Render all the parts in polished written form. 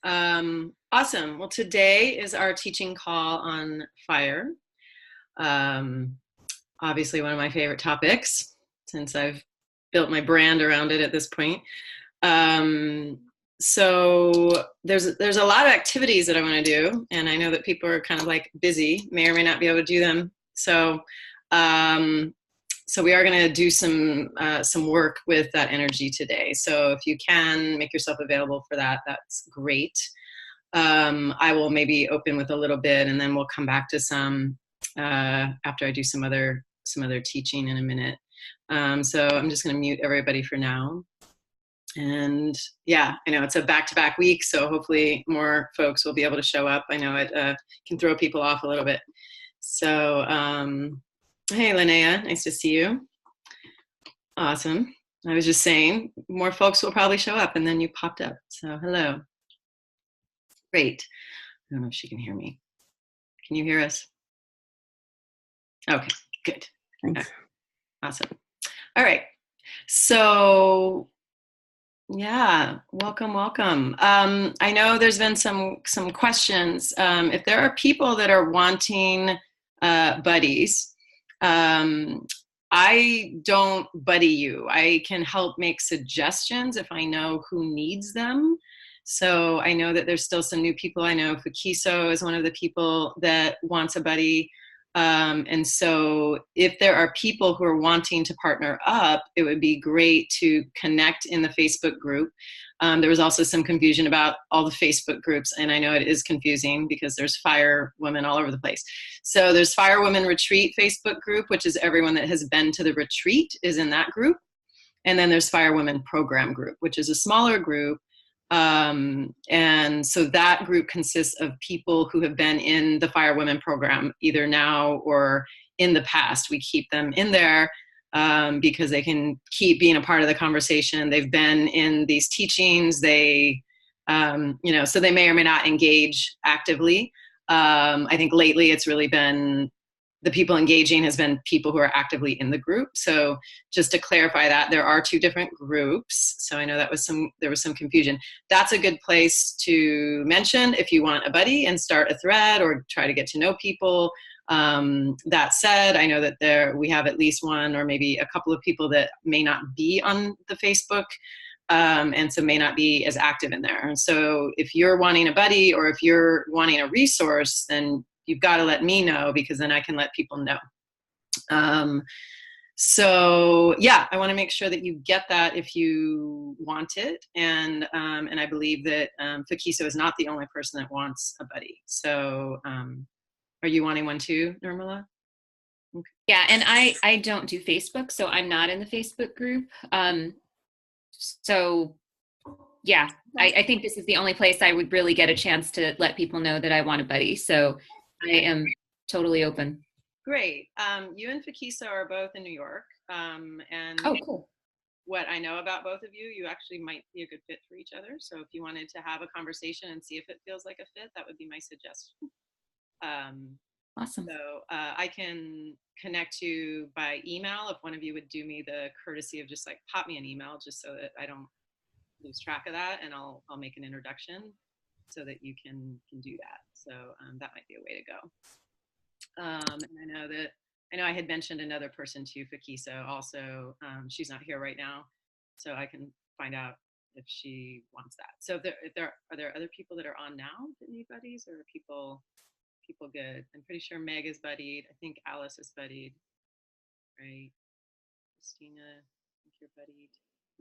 Awesome. Well, today is our teaching call on fire. Um, Obviously, one of my favorite topics since I've built my brand around it at this point. Um, so there's a lot of activities that I want to do, and I know that people are kind of like busy, may or may not be able to do them. Um, so we are going to do some work with that energy today. So if you can make yourself available for that, that's great. I will maybe open with a little bit, and then we'll come back to some after I do some other teaching in a minute. So I'm just going to mute everybody for now. And yeah, I know it's a back-to-back week, so hopefully more folks will be able to show up. I know it can throw people off a little bit. So hey, Linnea, nice to see you. Awesome. I was just saying more folks will probably show up, and then you popped up. So hello. Great. I don't know if she can hear me. Can you hear us? Okay, good. Thanks. Awesome. All right. So yeah, welcome. I know there's been some questions. If there are people that are wanting buddies, I don't buddy you. I can help make suggestions if I know who needs them. So I know that there's still some new people. I know Fukiso is one of the people that wants a buddy. And so if there are people who are wanting to partner up, it would be great to connect in the Facebook group. There was also some confusion about all the Facebook groups, and I know it is confusing because there's Fire Women all over the place. So there's Fire Women Retreat Facebook group, which is everyone that has been to the retreat is in that group. And then there's Fire Women Program group, which is a smaller group. And so that group consists of people who have been in the Fire Women program, either now or in the past. We keep them in there because they can keep being a part of the conversation. They've been in these teachings. They, so they may or may not engage actively. I think lately it's really been the people engaging has been people who are actively in the group. So just to clarify that, there are two different groups. So I know there was some confusion. That's a good place to mention if you want a buddy and start a thread or try to get to know people. That said, I know that we have at least one or maybe a couple of people that may not be on the Facebook and so may not be as active in there. So if you're wanting a buddy or if you're wanting a resource, then you've got to let me know because then I can let people know. So yeah, I want to make sure that you get that if you want it. And I believe that Fukiso is not the only person that wants a buddy. So are you wanting one too, Nirmala? Okay. Yeah, and I don't do Facebook, so I'm not in the Facebook group. So yeah, I think this is the only place I would really get a chance to let people know that I want a buddy. So I am totally open. Great. You and Fukiso are both in New York. And oh, cool. What I know about both of you, you actually might be a good fit for each other. So if you wanted to have a conversation and see if it feels like a fit, that would be my suggestion. Awesome. So I can connect you by email if one of you would do me the courtesy of just like pop me an email just so that I don't lose track of that, and I'll make an introduction so that you can do that. So that might be a way to go. And I know I had mentioned another person too, Fukiso. Also, she's not here right now, so I can find out if she wants that. So are there other people that are on now that need buddies, or are people good? I'm pretty sure Meg is buddied. I think Alice is buddied, right? Christina, I think you're buddied.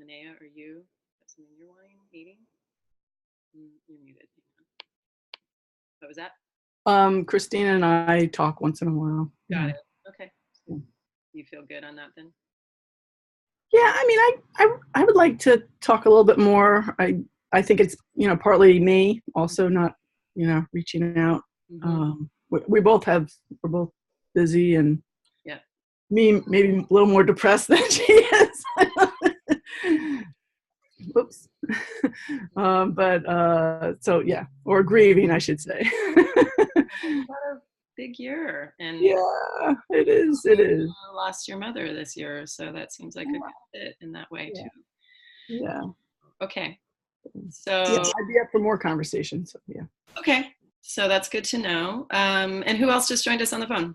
Linnea, are you? That's something you're wanting, meeting? You're muted. What was that? Christina and I talk once in a while. Got it. Okay. So you feel good on that then? Yeah, I mean, I would like to talk a little bit more. I think it's partly me also not reaching out. Mm-hmm. We're both busy, and yeah, me maybe a little more depressed than she is. Oops. So yeah, or grieving, I should say. What a big year. And yeah, it is. You lost your mother this year, so that seems like a good fit in that way too. Yeah. Okay. So yeah, I'd be up for more conversations. So, yeah. okay, so that's good to know. And who else just joined us on the phone?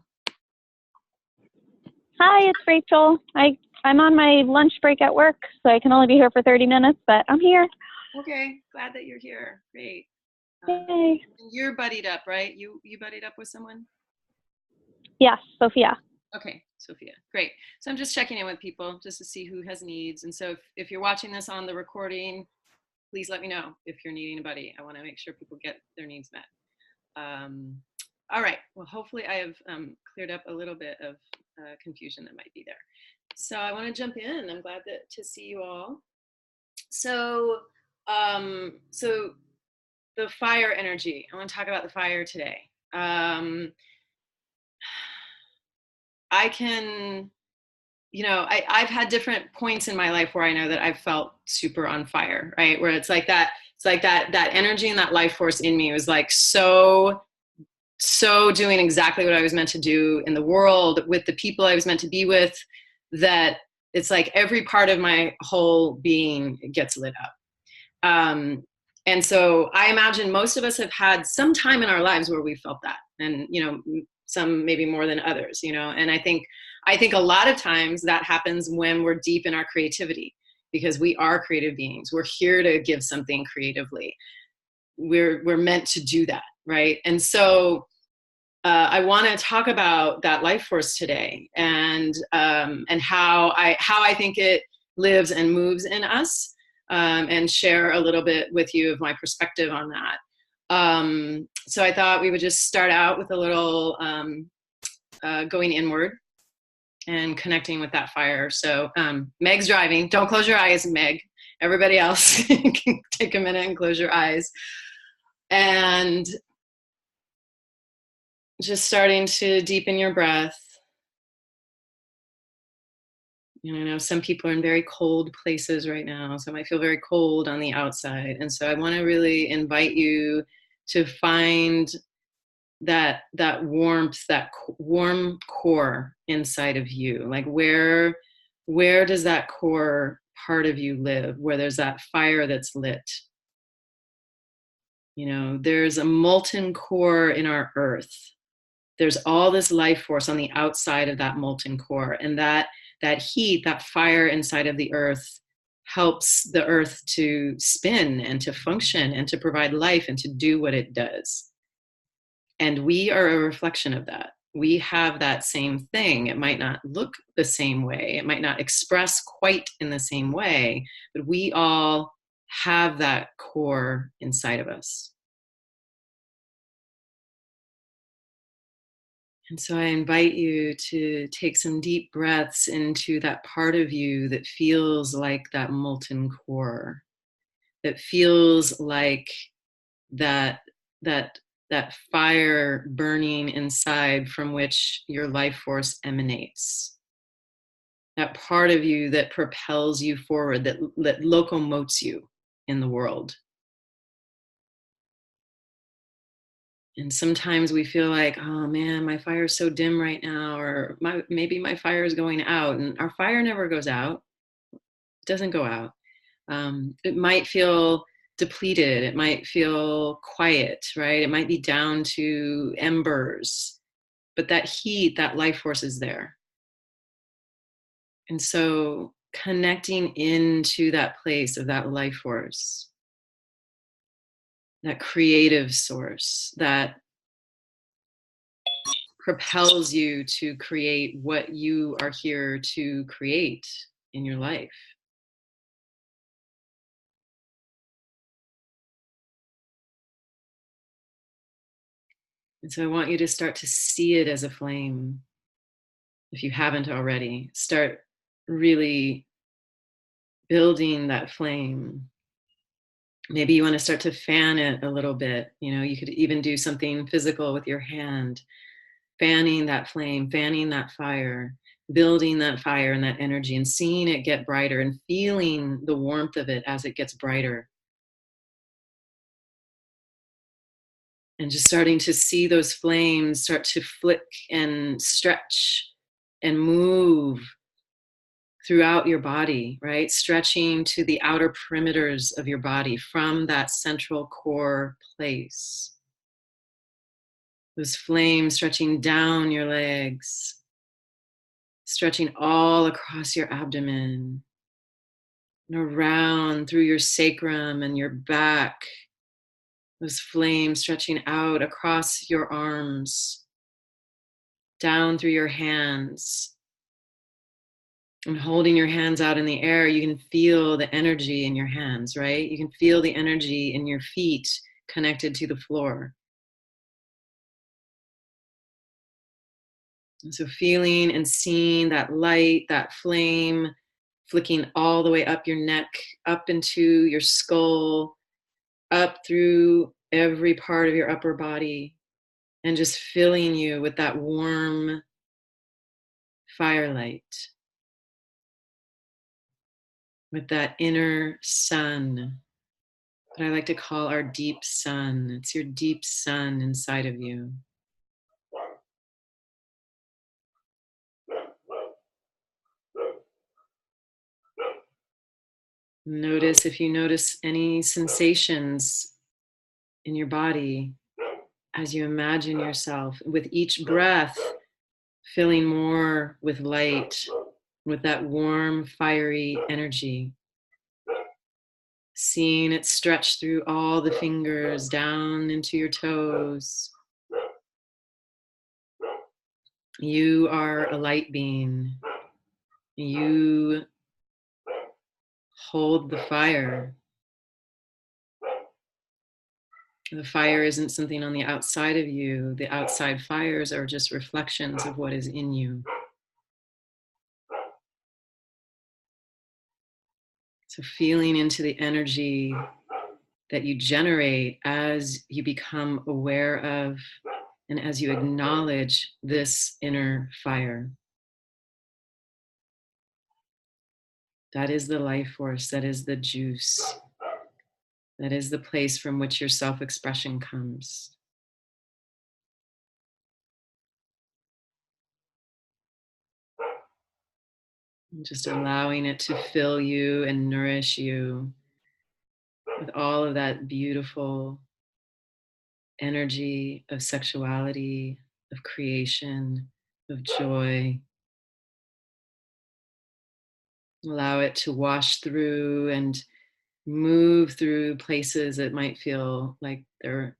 Hi, it's Rachel. I'm on my lunch break at work, so I can only be here for 30 minutes, but I'm here. Okay, glad that you're here. Great. Yay. You're buddied up, right? You buddied up with someone? Yes, Sophia. Okay, Sophia. Great. So I'm just checking in with people just to see who has needs. And so if you're watching this on the recording, please let me know if you're needing a buddy. I want to make sure people get their needs met. All right. Well, hopefully I have cleared up a little bit of confusion that might be there. So I want to jump in. I'm glad to see you all. So, so the fire energy. I want to talk about the fire today. I can, I've had different points in my life where I know that I've felt super on fire, right? Where it's like that energy and that life force in me was like so doing exactly what I was meant to do in the world with the people I was meant to be with, that it's like every part of my whole being gets lit up. And so I imagine most of us have had some time in our lives where we felt that, and some maybe more than others, and I think a lot of times that happens when we're deep in our creativity, because we are creative beings. We're here to give something creatively. We're meant to do that, right? And so I want to talk about that life force today, and how I think it lives and moves in us, and share a little bit with you of my perspective on that. So I thought we would just start out with a little going inward and connecting with that fire. So Meg's driving. Don't close your eyes, Meg. Everybody else can take a minute and close your eyes. And just starting to deepen your breath. I know some people are in very cold places right now, so it might feel very cold on the outside. And so I want to really invite you to find that warmth, that warm core inside of you. Like where does that core part of you live, where there's that fire that's lit? There's a molten core in our earth. There's all this life force on the outside of that molten core, and that heat, that fire inside of the earth helps the earth to spin and to function and to provide life and to do what it does. And we are a reflection of that. We have that same thing. It might not look the same way. It might not express quite in the same way, but we all have that core inside of us. And so I invite you to take some deep breaths into that part of you that feels like that molten core, that feels like that fire burning inside from which your life force emanates. That part of you that propels you forward, that locomotes you in the world. And sometimes we feel like, oh man, my fire is so dim right now, or maybe my fire is going out. And our fire never goes out. It doesn't go out. It might feel depleted. It might feel quiet, right? It might be down to embers, but that heat, that life force is there. And so connecting into that place of that life force, that creative source that propels you to create what you are here to create in your life. And so I want you to start to see it as a flame. If you haven't already, start really building that flame. Maybe you want to start to fan it a little bit. You could even do something physical with your hand, fanning that flame, fanning that fire, building that fire and that energy, and seeing it get brighter and feeling the warmth of it as it gets brighter. And just starting to see those flames start to flick and stretch and move throughout your body, right? Stretching to the outer perimeters of your body from that central core place. Those flames stretching down your legs, stretching all across your abdomen and around through your sacrum and your back. Those flames stretching out across your arms, down through your hands. And holding your hands out in the air, you can feel the energy in your hands, right? You can feel the energy in your feet connected to the floor. And so feeling and seeing that light, that flame, flicking all the way up your neck, up into your skull, up through every part of your upper body, and just filling you with that warm firelight, with that inner sun, what I like to call our deep sun. It's your deep sun inside of you. Notice if you notice any sensations in your body as you imagine yourself with each breath filling more with light, with that warm, fiery energy. Seeing it stretch through all the fingers down into your toes. You are a light being. You hold the fire. The fire isn't something on the outside of you. The outside fires are just reflections of what is in you. So feeling into the energy that you generate as you become aware of and as you acknowledge this inner fire. That is the life force, that is the juice, that is the place from which your self-expression comes. And just allowing it to fill you and nourish you with all of that beautiful energy of sexuality, of creation, of joy. Allow it to wash through and move through places that might feel like they're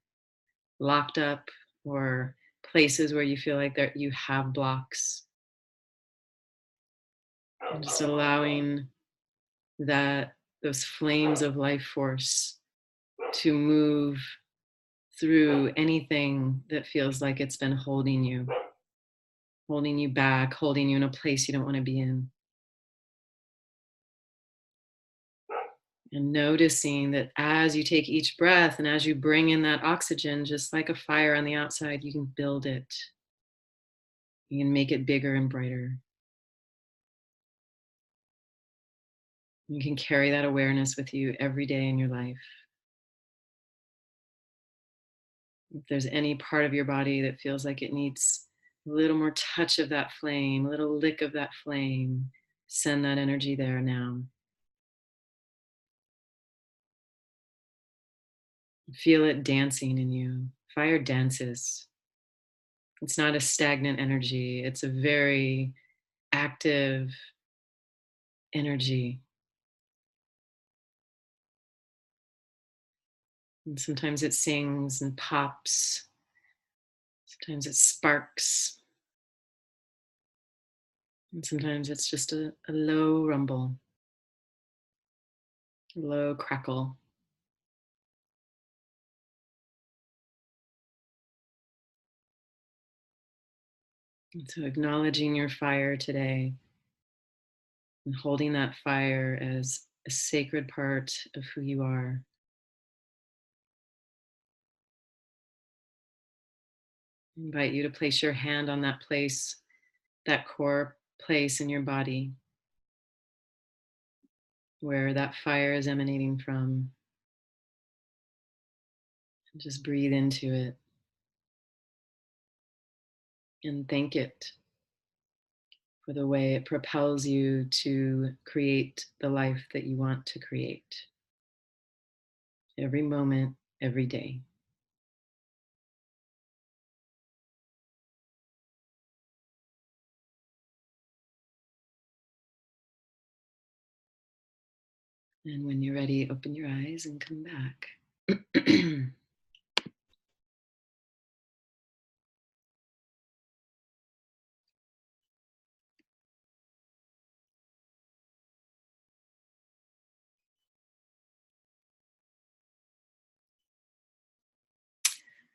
locked up, or places where you feel like you have blocks. And just allowing those flames of life force to move through anything that feels like it's been holding you back, holding you in a place you don't want to be in. And noticing that as you take each breath and as you bring in that oxygen, just like a fire on the outside, you can build it. You can make it bigger and brighter. You can carry that awareness with you every day in your life. If there's any part of your body that feels like it needs a little more touch of that flame, a little lick of that flame, send that energy there now. Feel it dancing in you. Fire dances. It's not a stagnant energy. It's a very active energy. And sometimes it sings and pops. Sometimes it sparks. And sometimes it's just a low rumble, a low crackle. And so acknowledging your fire today and holding that fire as a sacred part of who you are. I invite you to place your hand on that place, that core place in your body where that fire is emanating from. And just breathe into it and thank it for the way it propels you to create the life that you want to create every moment, every day. And when you're ready, open your eyes and come back.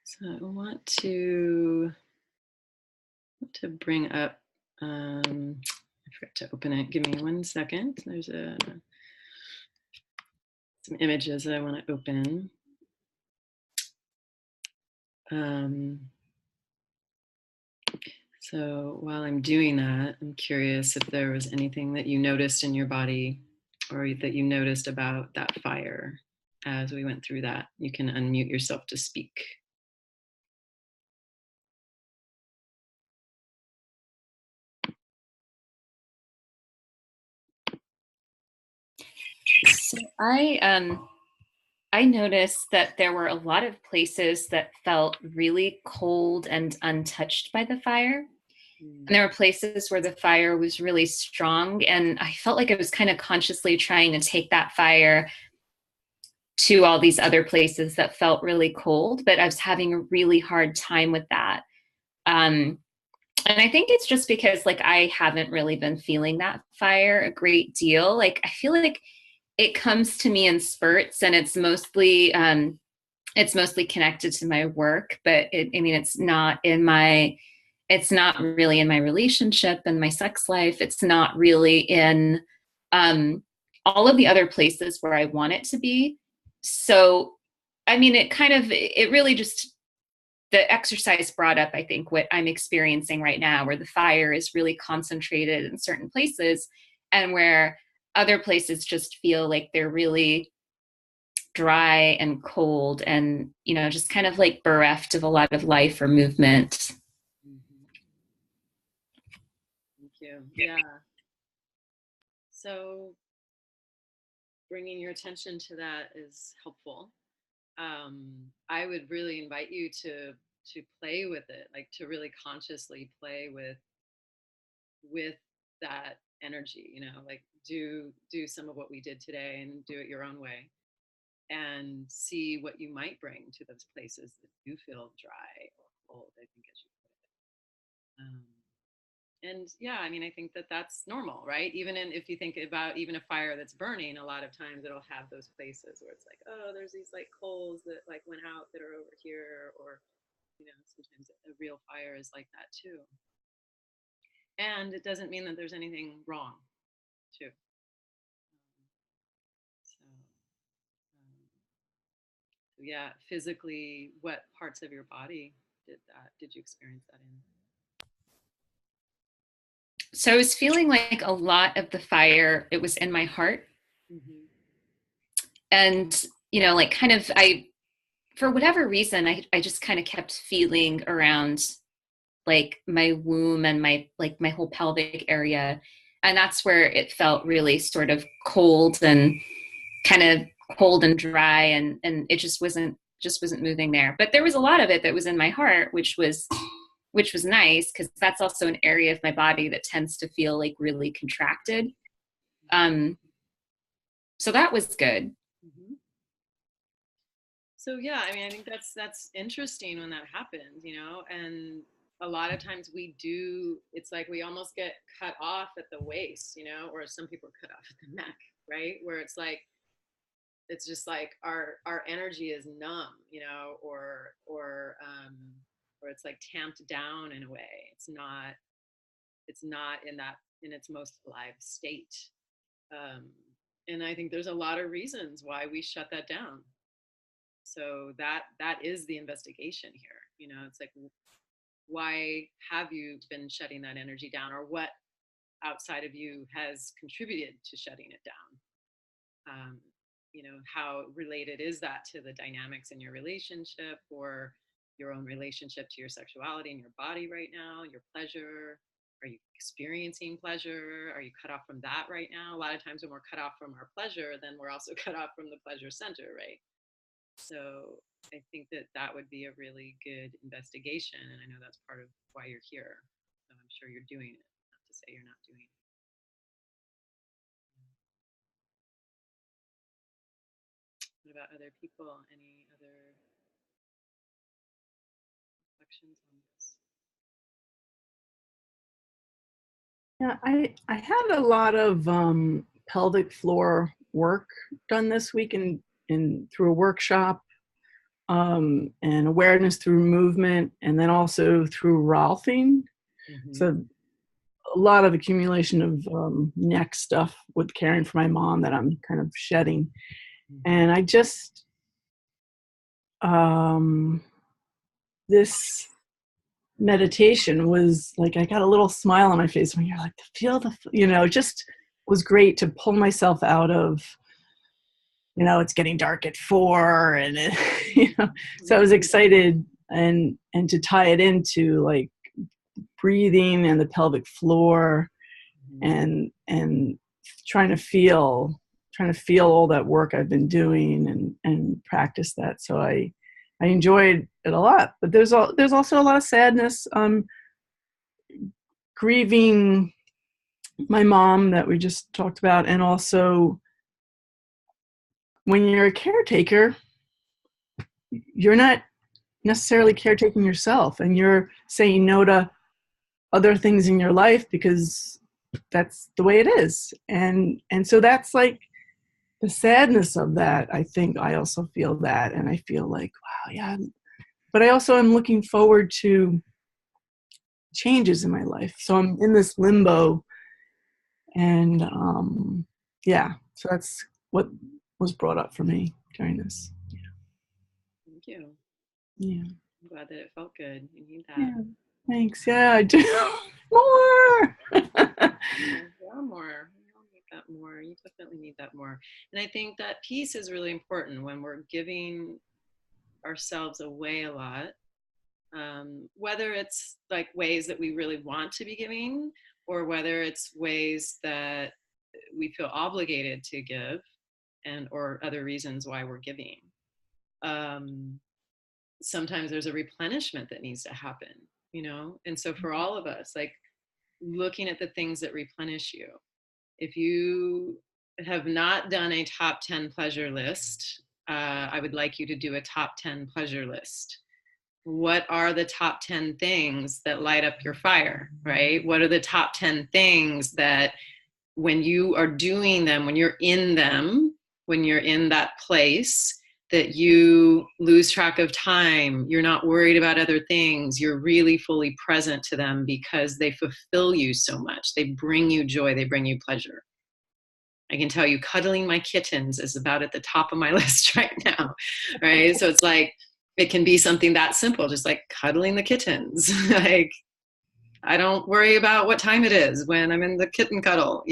So I want to bring up, I forgot to open it. Give me 1 second. There's some images that I want to open. So while I'm doing that, I'm curious if there was anything that you noticed in your body or that you noticed about that fire as we went through that. You can unmute yourself to speak. So I noticed that there were a lot of places that felt really cold and untouched by the fire. And there were places where the fire was really strong, and I felt like I was kind of consciously trying to take that fire to all these other places that felt really cold, but I was having a really hard time with that. And I think it's just because like I haven't really been feeling that fire a great deal. Like I feel like it comes to me in spurts, and it's mostly connected to my work, but it's not really in my relationship and my sex life. It's not really in all of the other places where I want it to be. So, I mean, it really just, the exercise brought up, I think, what I'm experiencing right now, where the fire is really concentrated in certain places and where other places just feel like they're really dry and cold and, just kind of like bereft of a lot of life or movement. Thank you. Yeah. So bringing your attention to that is helpful. I would really invite you to play with it, like to really consciously play with that energy. Like do some of what we did today and do it your own way, and see what you might bring to those places that do feel dry or cold. I think, as you put it. And yeah, I mean, I think that that's normal, right? If you think about even a fire that's burning, a lot of times it'll have those places where it's like, oh, there's these like coals that like went out that are over here, or sometimes a real fire is like that too. And it doesn't mean that there's anything wrong too. So yeah, physically, what parts of your body did you experience that in? So I was feeling like a lot of the fire, it was in my heart. Mm-hmm. And, like for whatever reason, I just kind of kept feeling around like my womb and my whole pelvic area. And that's where it felt really sort of cold and kind of cold and dry. And it just wasn't moving there. But there was a lot of it that was in my heart, which was nice, because that's also an area of my body that tends to feel like really contracted. So that was good. Mm-hmm. So yeah, I mean, I think that's interesting when that happens, and a lot of times it's like we almost get cut off at the waist, or some people are cut off at the neck, right? Where it's like, it's just like our energy is numb, or it's like tamped down in a way. It's not in its most alive state. And I think there's a lot of reasons why we shut that down. So that is the investigation here. It's like, why have you been shutting that energy down, or what outside of you has contributed to shutting it down? How related is that to the dynamics in your relationship, or your own relationship to your sexuality and your body right now, your pleasure? Are you experiencing pleasure? Are you cut off from that right now? A lot of times when we're cut off from our pleasure, then we're also cut off from the pleasure center, right? So I think that that would be a really good investigation. And I know that's part of why you're here. So I'm sure you're doing it, not to say you're not doing it. What about other people? Any other reflections on this? Yeah, I had a lot of pelvic floor work done this week in through a workshop, and awareness through movement, and then also through Rolfing. Mm-hmm. So a lot of accumulation of neck stuff with caring for my mom that I'm kind of shedding. Mm-hmm. And I just, this meditation was like, I got a little smile on my face when you're like, to feel the, it just was great to pull myself out of, it's getting dark at 4 and, so I was excited and to tie it into like breathing and the pelvic floor and trying to feel all that work I've been doing and practice that. So I enjoyed it a lot, but there's also a lot of sadness, grieving my mom that we just talked about. And also when you're a caretaker, you're not necessarily caretaking yourself, and you're saying no to other things in your life because that's the way it is. And so that's like the sadness of that. I think I also feel that, and I feel like, wow, yeah. But I also am looking forward to changes in my life. So I'm in this limbo, and so that's what was brought up for me during this. Thank you. Yeah. I'm glad that it felt good. You need that. Yeah. Thanks. Yeah, I do. More. Yeah, more. We all need that more. You definitely need that more. And I think that piece is really important when we're giving ourselves away a lot. Whether it's like ways that we really want to be giving, or whether it's ways that we feel obligated to give, and or other reasons why we're giving. Sometimes there's a replenishment that needs to happen, and so for all of us, like looking at the things that replenish you. If you have not done a top 10 pleasure list, I would like you to do a top 10 pleasure list. What are the top 10 things that light up your fire, right? What are the top 10 things that when you are doing them, when you're in them, when you're in that place, that you lose track of time, you're not worried about other things, you're really fully present to them because they fulfill you so much. They bring you joy, they bring you pleasure. I can tell you cuddling my kittens is about at the top of my list right now, right? So it's like, it can be something that simple, just like cuddling the kittens. Like, I don't worry about what time it is when I'm in the kitten cuddle,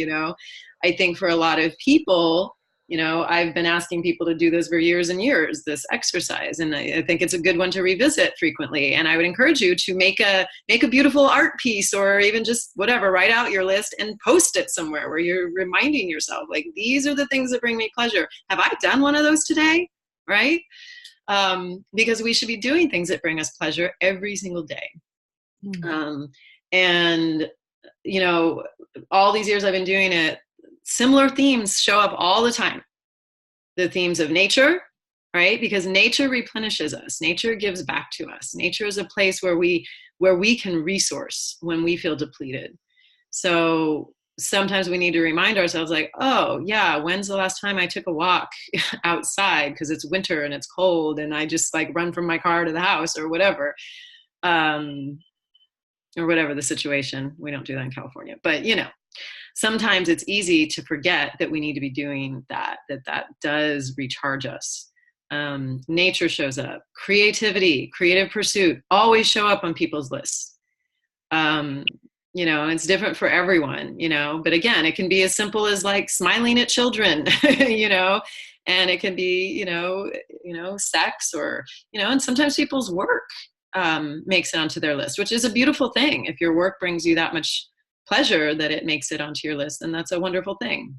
I think for a lot of people, I've been asking people to do this for years and years, this exercise. And I think it's a good one to revisit frequently. And I would encourage you to make a beautiful art piece, or even just whatever, write out your list and post it somewhere where you're reminding yourself, like, these are the things that bring me pleasure. Have I done one of those today? Right? Because we should be doing things that bring us pleasure every single day. Mm-hmm. And, all these years I've been doing it, similar themes show up all the time. The themes of nature, right? Because nature replenishes us. Nature gives back to us. Nature is a place where we can resource when we feel depleted. So sometimes we need to remind ourselves, like, oh yeah, when's the last time I took a walk outside because it's winter and it's cold and I just like run from my car to the house or whatever. Or whatever the situation. We don't do that in California, but sometimes it's easy to forget that we need to be doing that does recharge us. Nature shows up. Creativity, creative pursuit always show up on people's lists. It's different for everyone, but again, it can be as simple as like smiling at children, and it can be, sex or, and sometimes people's work makes it onto their list, which is a beautiful thing. If your work brings you that much pleasure that it makes it onto your list, then that's a wonderful thing.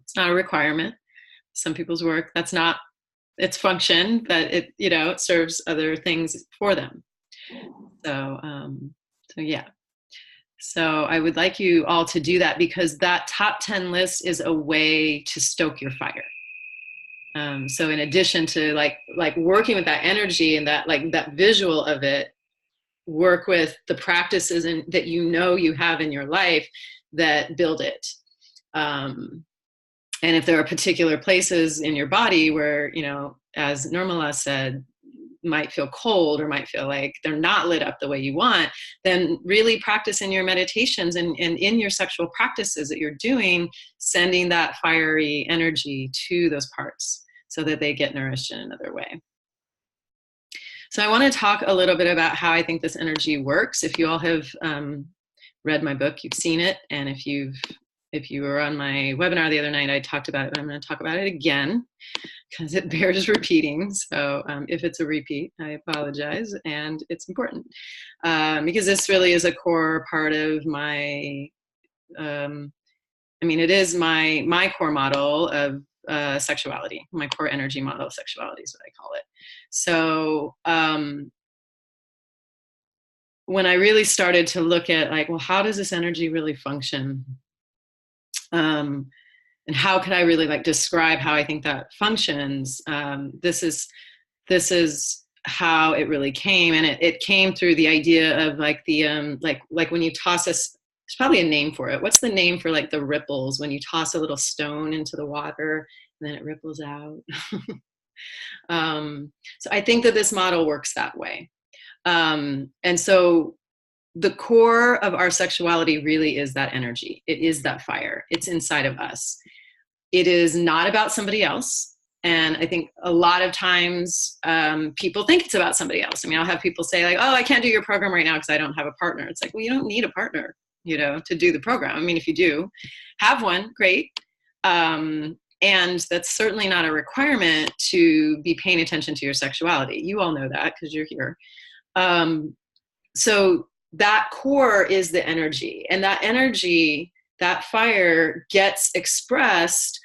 It's not a requirement. Some people's work, that's not its function, but it, you know, it serves other things for them. So yeah. So I would like you all to do that, because that top 10 list is a way to stoke your fire. So in addition to like working with that energy and that, like that visual of it, work with the practices that you know you have in your life that build it. And if there are particular places in your body where, you know, as Nirmala said, might feel cold or might feel like they're not lit up the way you want, then really practice in your meditations and in your sexual practices that you're doing, sending that fiery energy to those parts so that they get nourished in another way. So I want to talk a little bit about how I think this energy works. If you all have read my book, you've seen it. And if you were on my webinar the other night, I talked about it, but I'm going to talk about it again because it bears repeating. So if it's a repeat, I apologize. And it's important because this really is a core part of my, it is my core model of sexuality, my core energy model of sexuality is what I call it. So when I really started to look at like, well, how does this energy really function? And how could I really like describe how I think that functions? This is how it really came. And it came through the idea of like the, like when you toss there's probably a name for it. What's the name for like the ripples when you toss a little stone into the water and then it ripples out? So I think that this model works that way. And so the core of our sexuality really is that energy. It is that fire. It's inside of us. It is not about somebody else. And I think a lot of times people think it's about somebody else. I mean, I'll have people say like, oh, I can't do your program right now because I don't have a partner. It's like, well, you don't need a partner, you know, to do the program. I mean, if you do have one, great. And that's certainly not a requirement to be paying attention to your sexuality. You all know that because you're here. So that core is the energy, and that energy, that fire gets expressed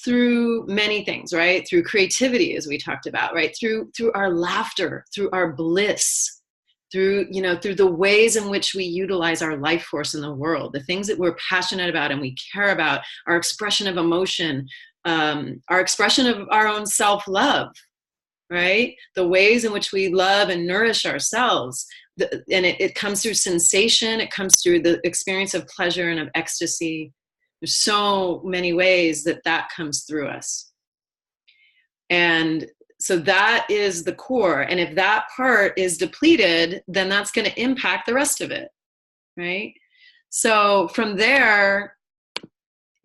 through many things, right? Through creativity, as we talked about, right? Through our laughter, through our bliss, through the ways in which we utilize our life force in the world, the things that we're passionate about and we care about, our expression of emotion, our expression of our own self-love, right? The ways in which we love and nourish ourselves. And it comes through sensation. It comes through the experience of pleasure and of ecstasy. There's so many ways that comes through us. And so that is the core. And if that part is depleted, then that's going to impact the rest of it, right? So from there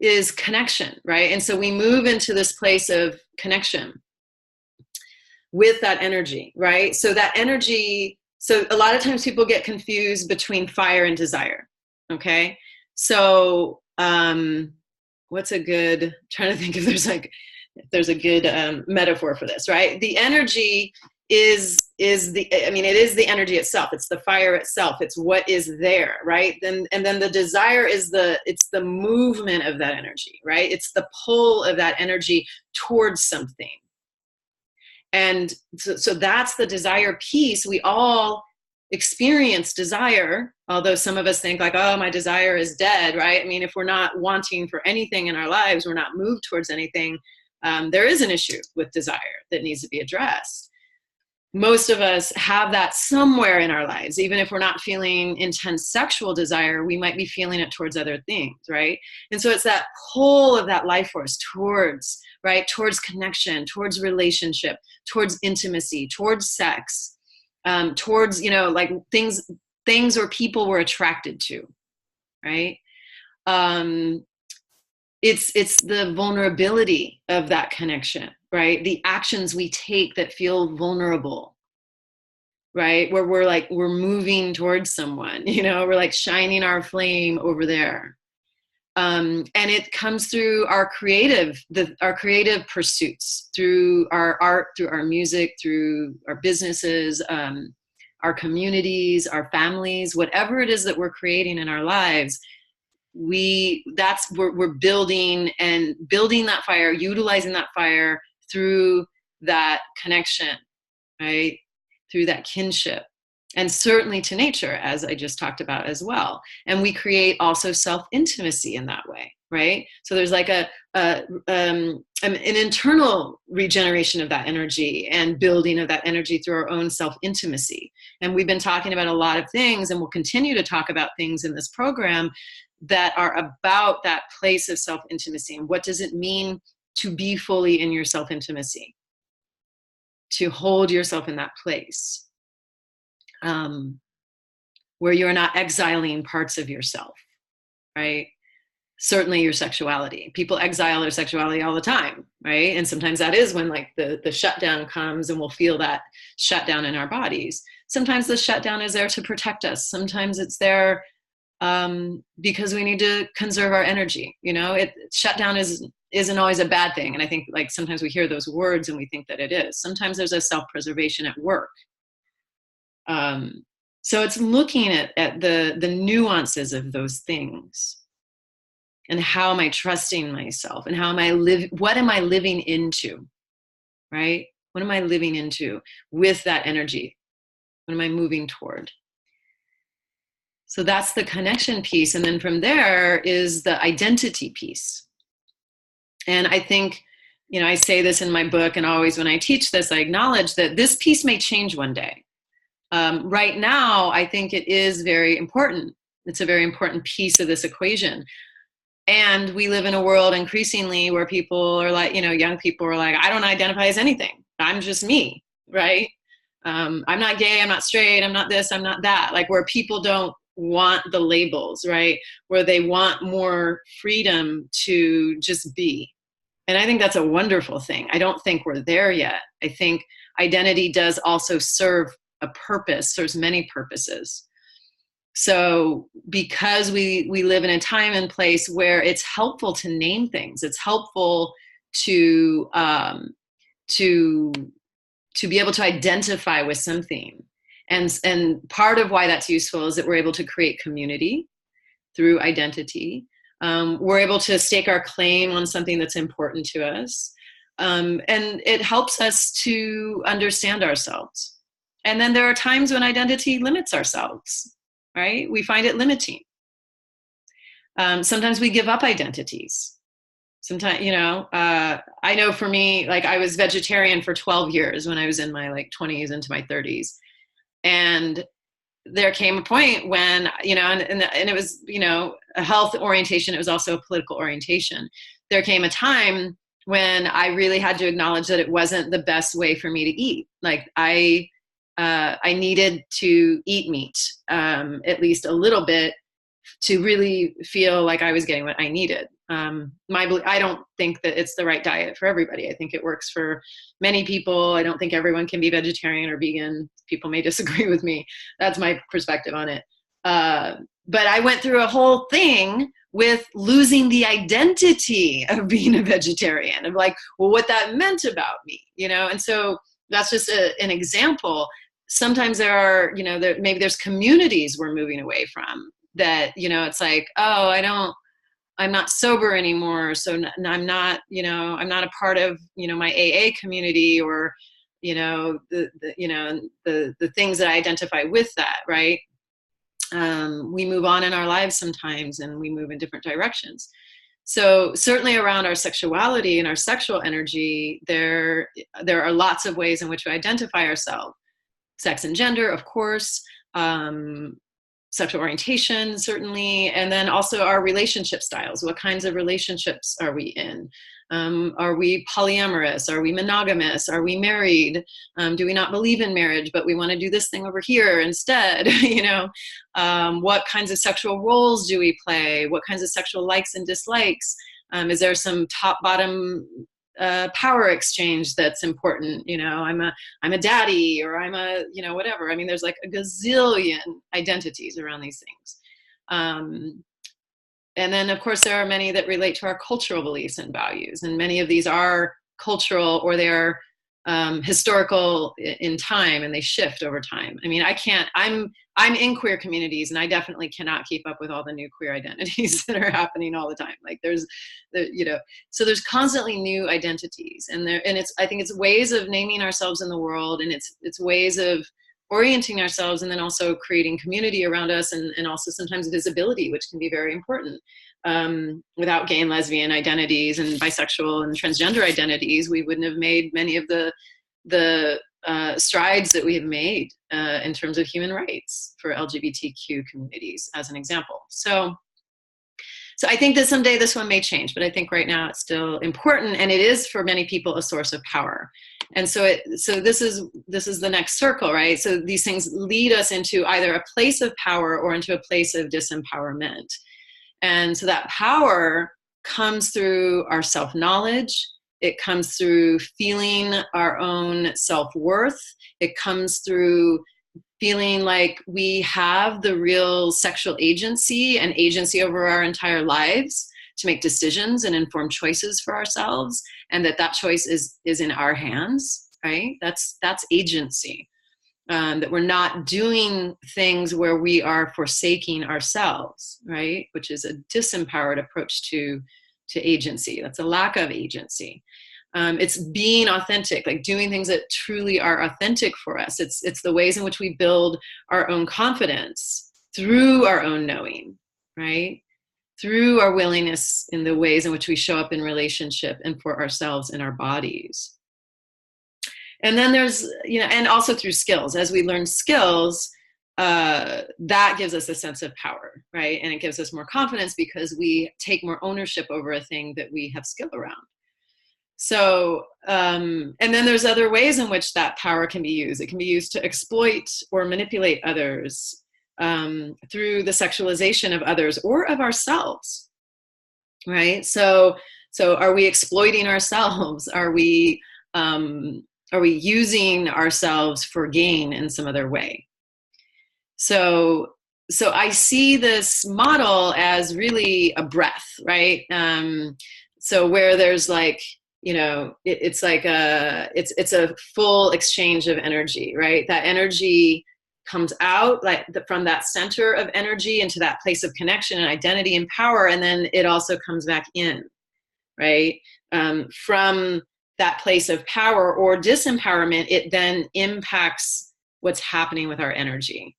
is connection, right? And so we move into this place of connection with that energy, right? So that energy, so a lot of times people get confused between fire and desire, okay? So what's a good, trying to think if there's a good metaphor for this, right? The energy it is the energy itself. It's the fire itself. It's what is there, right? And then the desire is it's the movement of that energy, right? It's the pull of that energy towards something. And so that's the desire piece. We all experience desire, although some of us think like, oh, my desire is dead, right? I mean, if we're not wanting for anything in our lives, we're not moved towards anything, there is an issue with desire that needs to be addressed. Most of us have that somewhere in our lives. Even if we're not feeling intense sexual desire, we might be feeling it towards other things, right? And so it's that pull of that life force towards connection, towards relationship, towards intimacy, towards sex, towards, like things or people we're attracted to, right? It's the vulnerability of that connection, right? The actions we take that feel vulnerable, right? Where we're moving towards someone, we're like shining our flame over there. And it comes through our creative pursuits, through our art, through our music, through our businesses, our communities, our families, whatever it is that we're creating in our lives. we're building that fire, utilizing that fire through that connection, right? Through that kinship, and certainly to nature, as I just talked about as well. And we create also self-intimacy in that way, right? So there's like an internal regeneration of that energy and building of that energy through our own self-intimacy. And we've been talking about a lot of things, and we'll continue to talk about things in this program that are about that place of self-intimacy. And what does it mean to be fully in your self-intimacy? To hold yourself in that place where you're not exiling parts of yourself, right? Certainly your sexuality. People exile their sexuality all the time, right? And sometimes that is when like the shutdown comes, and we'll feel that shutdown in our bodies. Sometimes the shutdown is there to protect us. Sometimes it's there because we need to conserve our energy. You know, shutdown isn't always a bad thing. And I think like sometimes we hear those words and we think that it is. Sometimes there's a self-preservation at work. So it's looking at the nuances of those things. And how am I trusting myself? And how am I what am I living into? Right? What am I living into with that energy? What am I moving toward? So that's the connection piece. And then from there is the identity piece. And I think, you know, I say this in my book, and always when I teach this, I acknowledge that this piece may change one day. Right now, I think it is very important. It's a very important piece of this equation. And we live in a world increasingly where people are like, you know, young people are like, I don't identify as anything. I'm just me, right? I'm not gay, I'm not straight, I'm not this, I'm not that. Like where people don't want the labels, right? Where they want more freedom to just be. And I think that's a wonderful thing. I don't think we're there yet. I think identity does also serve a purpose, serves many purposes. So because we live in a time and place where it's helpful to name things, it's helpful to be able to identify with something. And part of why that's useful is that we're able to create community through identity. We're able to stake our claim on something that's important to us. And it helps us to understand ourselves. And then there are times when identity limits ourselves, right? We find it limiting. Sometimes we give up identities. Sometimes, you know, I know for me, like I was vegetarian for 12 years when I was in my like 20s into my 30s. And there came a point when, you know, and it was, you know, a health orientation. It was also a political orientation. There came a time when I really had to acknowledge that it wasn't the best way for me to eat. Like I needed to eat meat, at least a little bit, to really feel like I was getting what I needed. I don't think that it's the right diet for everybody. I think it works for many people. I don't think everyone can be vegetarian or vegan. People may disagree with me. That's my perspective on it. But I went through a whole thing with losing the identity of being a vegetarian, of like, well, what that meant about me, you know? And so that's just an example. Sometimes there are, you know, maybe there's communities we're moving away from that, you know, it's like, oh, I'm not sober anymore. So I'm not, you know, I'm not a part of, you know, my AA community, or, you know, the things that I identify with that. Right. We move on in our lives sometimes, and we move in different directions. So certainly around our sexuality and our sexual energy, there are lots of ways in which we identify ourselves. Sex and gender, of course, sexual orientation, certainly, and then also our relationship styles. What kinds of relationships are we in? Are we polyamorous? Are we monogamous? Are we married? Do we not believe in marriage, but we want to do this thing over here instead? You know, what kinds of sexual roles do we play? What kinds of sexual likes and dislikes? Is there some top-bottom power exchange that's important? You know, I'm a daddy, or I'm a, you know, whatever. I mean, there's like a gazillion identities around these things. And then, of course, there are many that relate to our cultural beliefs and values. And many of these are cultural, or they're historical in time, and they shift over time. I mean, I'm in queer communities, and I definitely cannot keep up with all the new queer identities that are happening all the time. Like so there's constantly new identities, and I think it's ways of naming ourselves in the world, and it's ways of orienting ourselves, and then also creating community around us, and also sometimes visibility, which can be very important. Without gay and lesbian identities and bisexual and transgender identities, we wouldn't have made many of the strides that we have made in terms of human rights for LGBTQ communities, as an example. So I think that someday this one may change, but I think right now it's still important, and it is for many people a source of power. And so this is the next circle, right? So these things lead us into either a place of power or into a place of disempowerment. And so that power comes through our self-knowledge. It comes through feeling our own self-worth. It comes through feeling like we have the real sexual agency and agency over our entire lives to make decisions and inform choices for ourselves, and that choice is in our hands, right? That's agency. That we're not doing things where we are forsaking ourselves, right? Which is a disempowered approach to agency. That's a lack of agency. It's being authentic, like doing things that truly are authentic for us. It's the ways in which we build our own confidence through our own knowing, right? Through our willingness in the ways in which we show up in relationship and for ourselves and our bodies. And then there's, and also through skills. As we learn skills, that gives us a sense of power, right? And it gives us more confidence because we take more ownership over a thing that we have skill around. So, and then there's other ways in which that power can be used. It can be used to exploit or manipulate others through the sexualization of others or of ourselves, right? So are we exploiting ourselves? Are we using ourselves for gain in some other way? So I see this model as really a breath, right? So where there's like, it's like it's a full exchange of energy, right? That energy comes out like from that center of energy into that place of connection and identity and power, and then it also comes back in, right? From that place of power or disempowerment, it then impacts what's happening with our energy.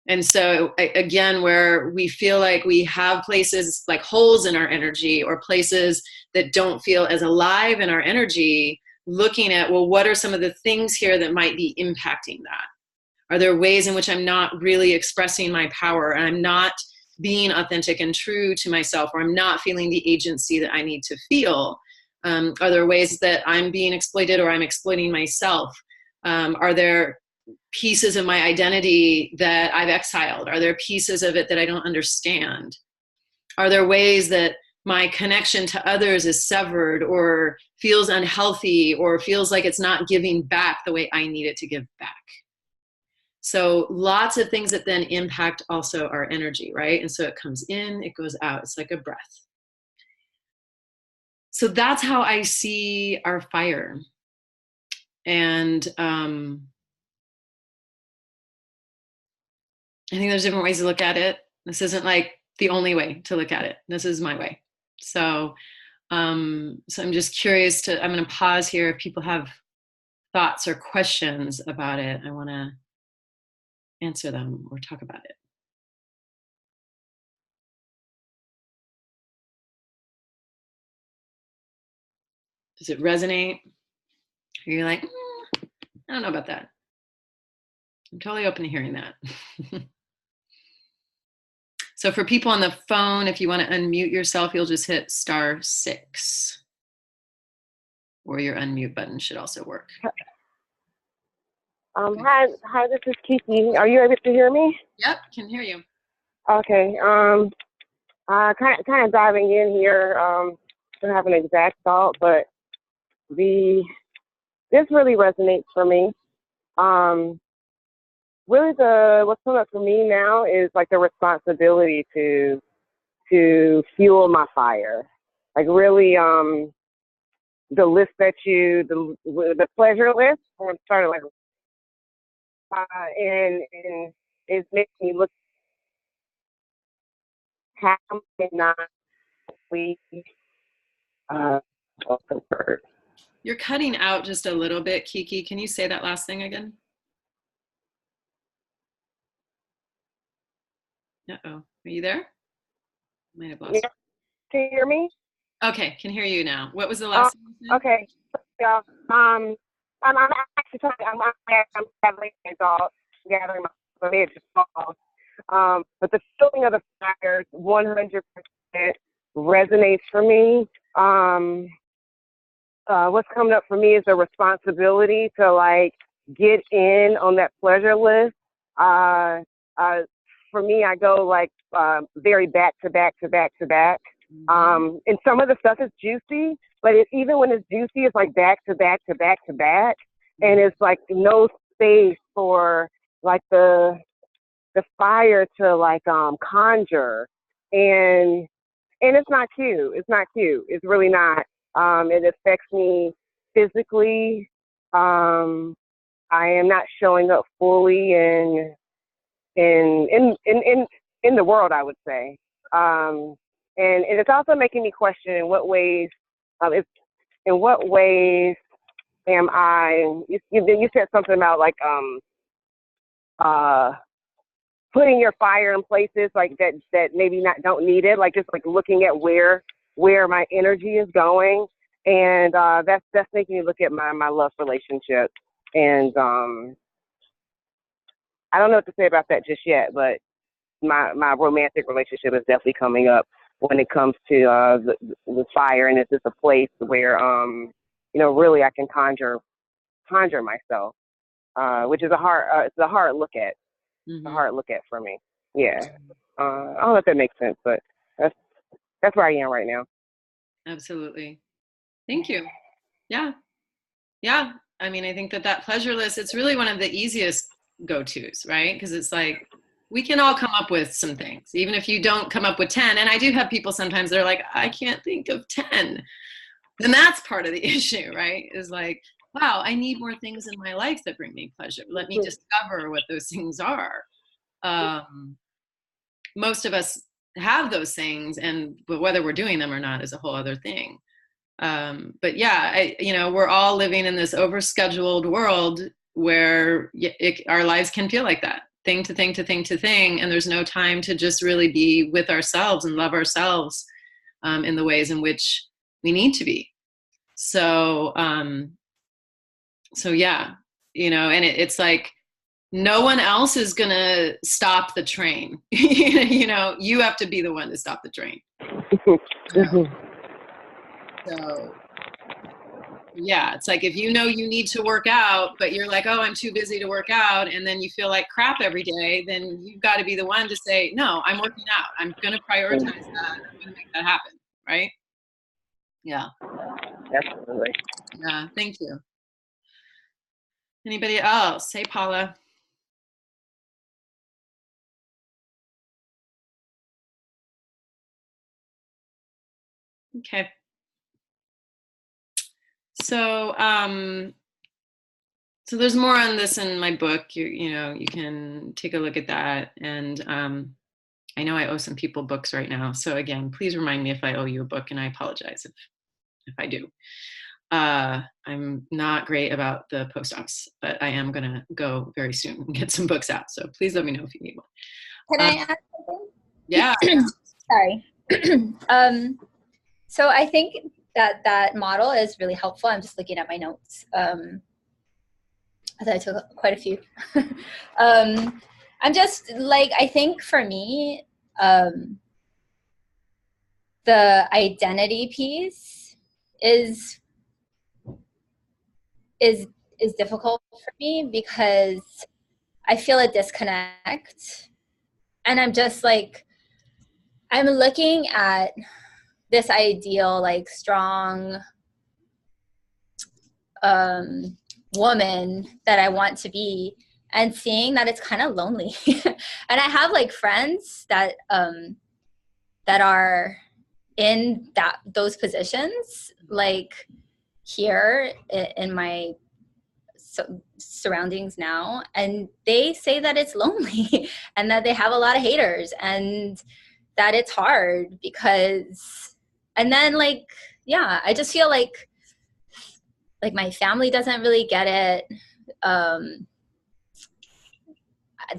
And so again, where we feel like we have places like holes in our energy or places that don't feel as alive in our energy, looking at, well, what are some of the things here that might be impacting that? Are there ways in which I'm not really expressing my power and I'm not being authentic and true to myself, or I'm not feeling the agency that I need to feel? Are there ways that I'm being exploited or I'm exploiting myself? Are there pieces of my identity that I've exiled? Are there pieces of it that I don't understand? Are there ways that my connection to others is severed or feels unhealthy or feels like it's not giving back the way I need it to give back? So lots of things that then impact also our energy, right? And so it comes in, it goes out. It's like a breath. So that's how I see our fire. And I think there's different ways to look at it. This isn't like the only way to look at it. This is my way. So I'm just curious I'm going to pause here. If people have thoughts or questions about it, I want to answer them or talk about it. Does it resonate? Are you like, I don't know about that? I'm totally open to hearing that. So for people on the phone, if you want to unmute yourself, you'll just hit *6. Or your unmute button should also work. Hi, this is Kiki. Are you able to hear me? Yep, can hear you. Okay. Kind of diving in here. Don't have an exact thought, but this really resonates for me. Really, what's coming up for me now is like the responsibility to fuel my fire. Like really, the list that the pleasure list, or started like, and it makes me look how and not we what's the word? You're cutting out just a little bit, Kiki. Can you say that last thing again? Uh-oh. Are you there? Might have lost Yeah. Can you hear me? you. Okay, can hear you now. What was the last thing you said? Okay. Yeah. I'm actually talking. I'm gathering my thoughts, gathering my just thoughts. But the feeling of the fires 100% resonates for me. What's coming up for me is the responsibility to like get in on that pleasure list. For me, I go like very back to back to back to back. And some of the stuff is juicy, but even when it's juicy, it's like back to back to back to back, and it's like no space for like the fire to like conjure, and it's not cute. It's not cute. It's really not. It affects me physically. I am not showing up fully in the world, I would say. And it's also making me question in what ways am I? You said something about like putting your fire in places like that maybe don't need it, like just like looking at where my energy is going, and that's making me look at my love relationship, and I don't know what to say about that just yet, but my romantic relationship is definitely coming up when it comes to the fire, and it's just a place where really I can conjure myself, which is it's a hard look at. Mm-hmm. A hard look at for me. Yeah. I don't know if that makes sense, but that's where I am right now. Absolutely. Thank you. Yeah. Yeah. I mean, I think that pleasure list, it's really one of the easiest go-tos, right? Because it's like, we can all come up with some things, even if you don't come up with 10. And I do have people sometimes they're like, I can't think of 10. Then that's part of the issue, right? Is like, wow, I need more things in my life that bring me pleasure. Let me discover what those things are. Most of us have those things, but whether we're doing them or not is a whole other thing. But yeah, we're all living in this overscheduled world where our lives can feel like that, thing to thing to thing to thing, and there's no time to just really be with ourselves and love ourselves in the ways in which we need to be. So yeah, and it's like no one else is gonna stop the train. You have to be the one to stop the train. So yeah, it's like if you need to work out, but you're like, oh, I'm too busy to work out, and then you feel like crap every day, then you've got to be the one to say, no, I'm working out. I'm going to prioritize that. I'm going to make that happen. Right? Yeah. Absolutely. Yeah. Thank you. Anybody else? Hey, Paula. Okay. So, so there's more on this in my book. You can take a look at that. And I know I owe some people books right now. So again, please remind me if I owe you a book, and I apologize if I do. I'm not great about the post office, but I am going to go very soon and get some books out. So please let me know if you need one. Can I add something? Yeah. Sorry. So I think that model is really helpful. I'm just looking at my notes. I thought I took quite a few. I'm just like, I think for me, the identity piece is difficult for me because I feel a disconnect, and I'm just like, I'm looking at this ideal, like, strong woman that I want to be, and seeing that it's kind of lonely. And I have like friends that are in those positions. Like, here in my surroundings now, and they say that it's lonely and that they have a lot of haters and that it's hard because, and then like, yeah, I just feel like my family doesn't really get it.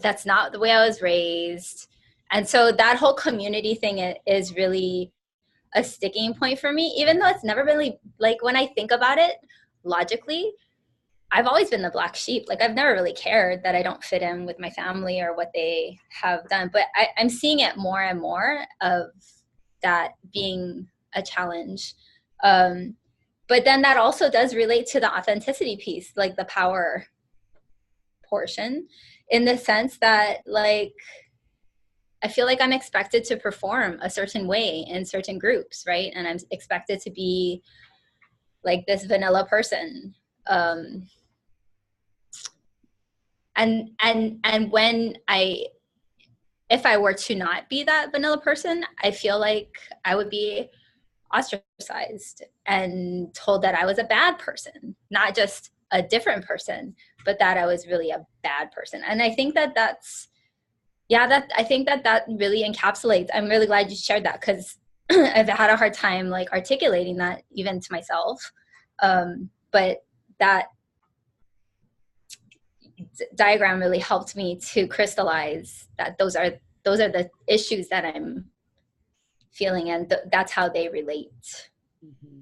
That's not the way I was raised. And so that whole community thing is really a sticking point for me, even though it's never really, like, when I think about it logically, I've always been the black sheep. Like, I've never really cared that I don't fit in with my family or what they have done. But I'm seeing it more and more of that being a challenge. But then that also does relate to the authenticity piece, like the power portion, in the sense that, like, I feel like I'm expected to perform a certain way in certain groups, right? And I'm expected to be like this vanilla person. And when if I were to not be that vanilla person, I feel like I would be ostracized and told that I was a bad person, not just a different person, but that I was really a bad person. And I think that I think that really encapsulates. I'm really glad you shared that, because I've had a hard time like articulating that even to myself. But that diagram really helped me to crystallize that those are the issues that I'm feeling, and that's how they relate. Mm-hmm.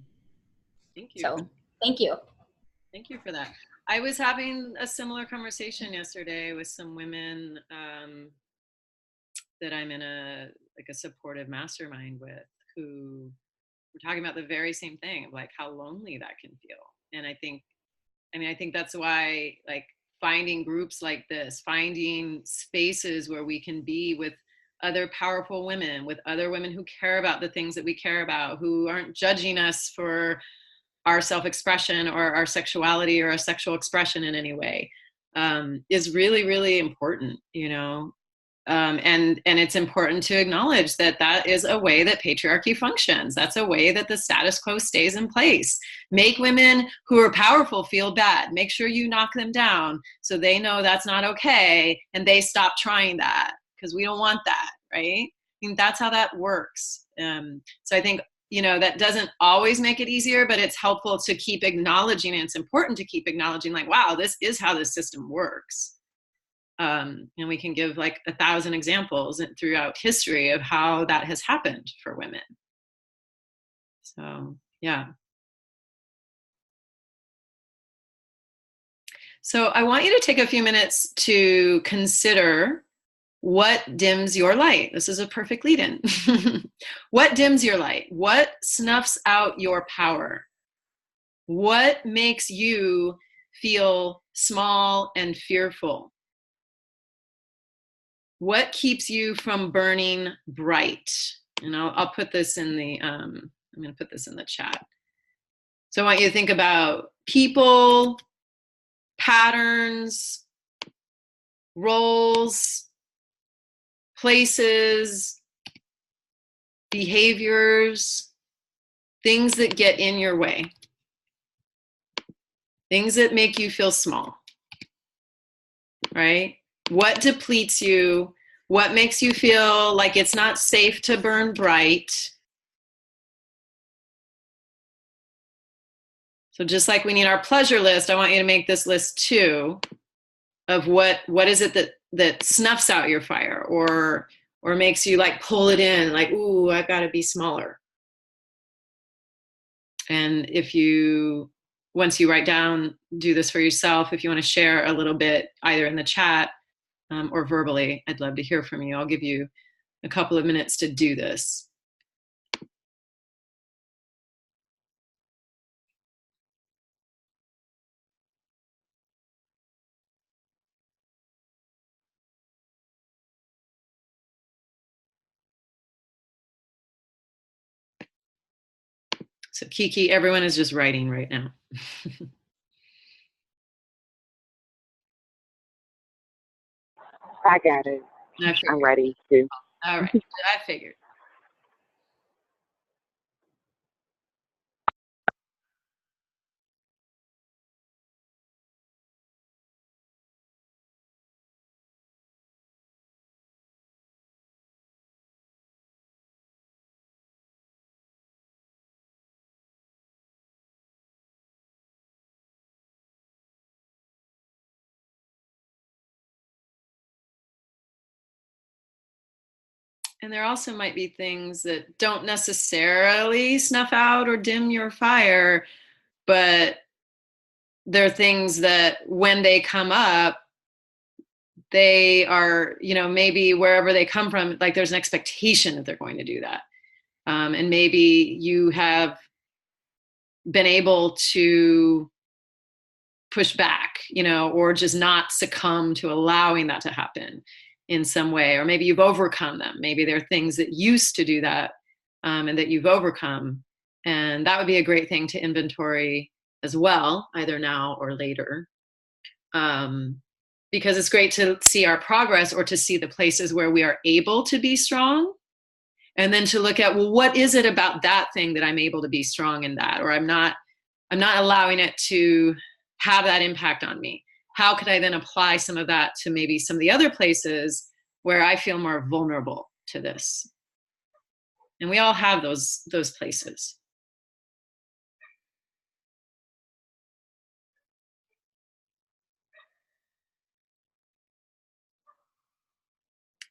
Thank you. So thank you. Thank you for that. I was having a similar conversation yesterday with some women that I'm in a supportive mastermind with, who were talking about the very same thing of like how lonely that can feel. And I think that's why, like, finding groups like this, finding spaces where we can be with other powerful women, with other women who care about the things that we care about, who aren't judging us for our self-expression or our sexuality or our sexual expression in any way, is really, really important, you know. And it's important to acknowledge that is a way that patriarchy functions. That's a way that the status quo stays in place. Make women who are powerful feel bad. Make sure you knock them down so they know that's not okay and they stop trying that, because we don't want that, right? I mean, that's how that works. So I think, you know, that doesn't always make it easier, but it's helpful to keep acknowledging, and it's important to keep acknowledging, like, wow, this is how this system works. And we can give like 1,000 examples throughout history of how that has happened for women. So, yeah. So I want you to take a few minutes to consider what dims your light. This is a perfect lead-in. What dims your light? What snuffs out your power? What makes you feel small and fearful? What keeps you from burning bright? And I'll put this in the, I'm going to put this in the chat. So I want you to think about people, patterns, roles, places, behaviors, things that get in your way, things that make you feel small, right? What depletes you? What makes you feel like it's not safe to burn bright? So just like we need our pleasure list, I want you to make this list too, of what is it that snuffs out your fire, or makes you like pull it in, like, ooh, I've got to be smaller. And once you write down, do this for yourself, if you want to share a little bit, either in the chat or verbally, I'd love to hear from you. I'll give you a couple of minutes to do this. So Kiki, everyone is just writing right now. I got it. I'm ready too. All right, I figured. And there also might be things that don't necessarily snuff out or dim your fire, but there are things that when they come up, they are, maybe wherever they come from, like there's an expectation that they're going to do that. And maybe you have been able to push back, or just not succumb to allowing that to happen in some way, or maybe you've overcome them. Maybe there are things that used to do that, and that you've overcome. And that would be a great thing to inventory as well, either now or later. Because it's great to see our progress, or to see the places where we are able to be strong. And then to look at, well, what is it about that thing that I'm able to be strong in that, or I'm not allowing it to have that impact on me. How could I then apply some of that to maybe some of the other places where I feel more vulnerable to this? And we all have those places.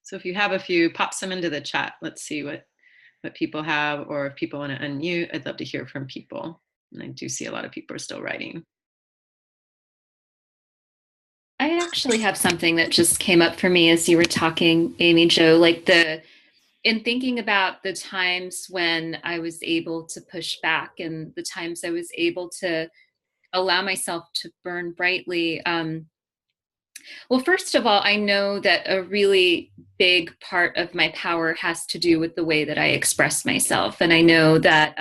So if you have a few, pop some into the chat. Let's see what people have, or if people want to unmute, I'd love to hear from people. And I do see a lot of people are still writing. I actually have something that just came up for me as you were talking, Amy Jo, like in thinking about the times when I was able to push back and the times I was able to allow myself to burn brightly. Well, first of all, I know that a really big part of my power has to do with the way that I express myself. And I know that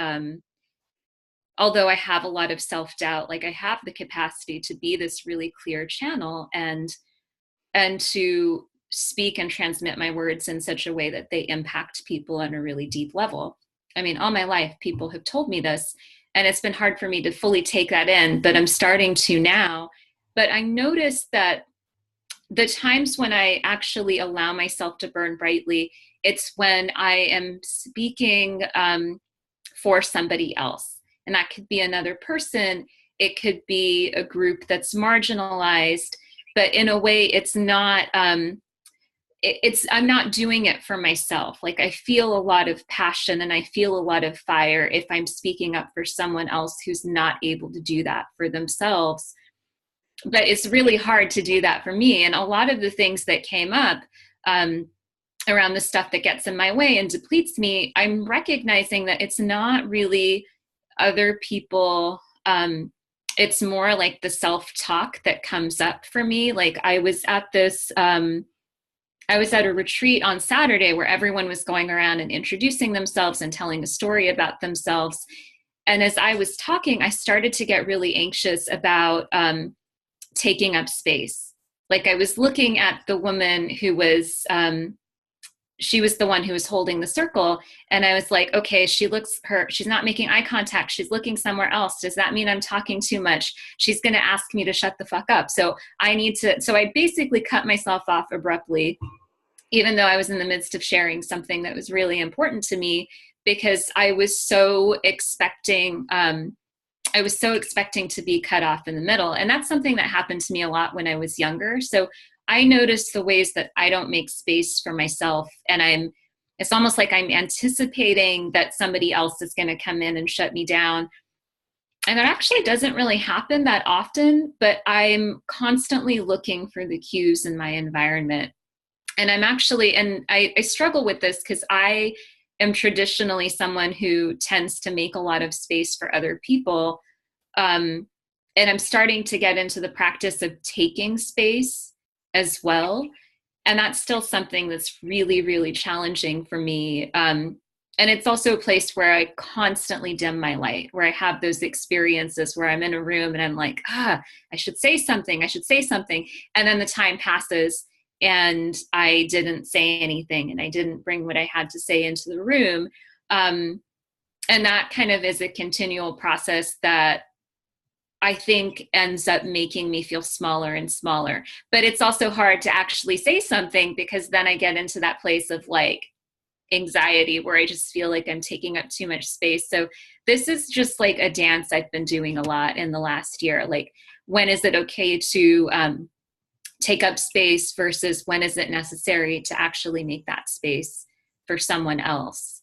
although I have a lot of self-doubt, like I have the capacity to be this really clear channel and to speak and transmit my words in such a way that they impact people on a really deep level. I mean, all my life, people have told me this, and it's been hard for me to fully take that in, but I'm starting to now. But I noticed that the times when I actually allow myself to burn brightly, it's when I am speaking for somebody else. And that could be another person. It could be a group that's marginalized, but in a way it's not, I'm not doing it for myself. Like I feel a lot of passion and I feel a lot of fire if I'm speaking up for someone else who's not able to do that for themselves. But it's really hard to do that for me. And a lot of the things that came up around the stuff that gets in my way and depletes me, I'm recognizing that it's not really other people. It's more like the self-talk that comes up for me. Like I was at a retreat on Saturday where everyone was going around and introducing themselves and telling a story about themselves. And as I was talking, I started to get really anxious about taking up space. Like I was looking at the woman who was, she was the one who was holding the circle. And I was like, okay, she's not making eye contact. She's looking somewhere else. Does that mean I'm talking too much? She's going to ask me to shut the fuck up. So I basically cut myself off abruptly, even though I was in the midst of sharing something that was really important to me, because I was so expecting to be cut off in the middle. And that's something that happened to me a lot when I was younger. So I noticed the ways that I don't make space for myself. And it's almost like I'm anticipating that somebody else is going to come in and shut me down. And that actually doesn't really happen that often, but I'm constantly looking for the cues in my environment. And I struggle with this because I am traditionally someone who tends to make a lot of space for other people. And I'm starting to get into the practice of taking space as well. And that's still something that's really, really challenging for me. And it's also a place where I constantly dim my light, where I have those experiences where I'm in a room and I'm like, I should say something. And then the time passes and I didn't say anything and I didn't bring what I had to say into the room. And that kind of is a continual process that I think ends up making me feel smaller and smaller. But it's also hard to actually say something because then I get into that place of like anxiety where I just feel like I'm taking up too much space. So this is just like a dance I've been doing a lot in the last year. Like, when is it okay to take up space versus when is it necessary to actually make that space for someone else.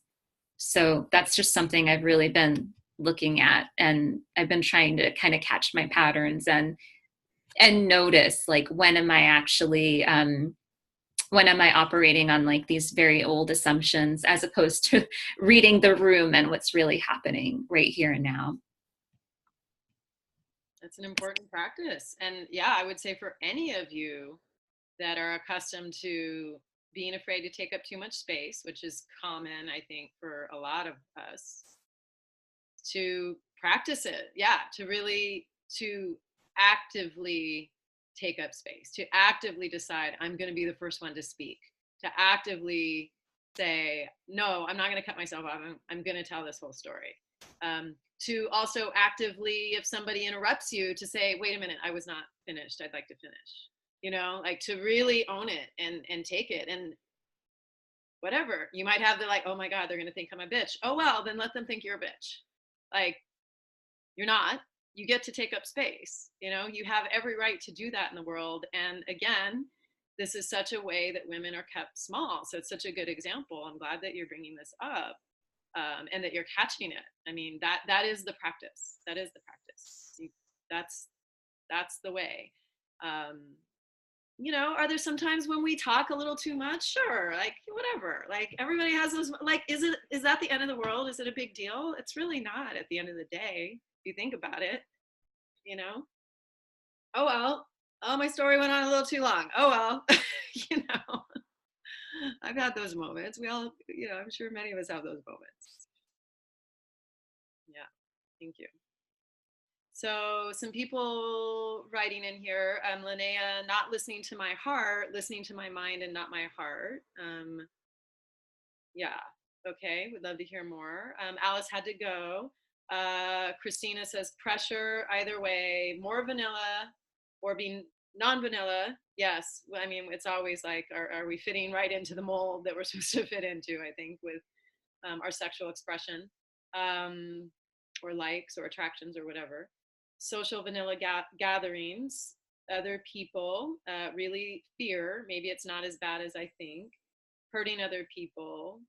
So that's just something I've really been looking at, and I've been trying to kind of catch my patterns and notice, like, when am I actually when am I operating on like these very old assumptions as opposed to reading the room and what's really happening right here and now. That's an important practice. And yeah, I would say for any of you that are accustomed to being afraid to take up too much space, which is common, I think, for a lot of us, to practice it. Yeah, to actively take up space, to actively decide, I'm going to be the first one to speak, to actively say, no, I'm not going to cut myself off. I'm going to tell this whole story. To also actively, if somebody interrupts you, to say, wait a minute, I was not finished. I'd like to finish. You know, like to really own it and take it. And whatever, you might have the like, oh my God, they're going to think I'm a bitch. Oh, well, then let them think you're a bitch. Like, you're not. You get to take up space. You know, you have every right to do that in the world. And again, this is such a way that women are kept small. So it's such a good example. I'm glad that you're bringing this up, and that you're catching it. I mean, that is the practice. That is the practice. That's the way. You know, are there some times when we talk a little too much? Sure, like whatever. Like everybody has those. Like, is that the end of the world? Is it a big deal? It's really not at the end of the day. If you think about it, you know. Oh well. Oh, my story went on a little too long. Oh well. You know. I've had those moments. We all, you know, I'm sure many of us have those moments. Yeah. Thank you. So some people writing in here, Linnea, not listening to my heart, listening to my mind and not my heart. Yeah, okay, would love to hear more. Alice had to go. Christina says pressure, either way, more vanilla or being non-vanilla. Yes, I mean, it's always like, are we fitting right into the mold that we're supposed to fit into, I think, with our sexual expression, or likes or attractions or whatever. Social vanilla gatherings, other people, really fear, maybe it's not as bad as I think, hurting other people.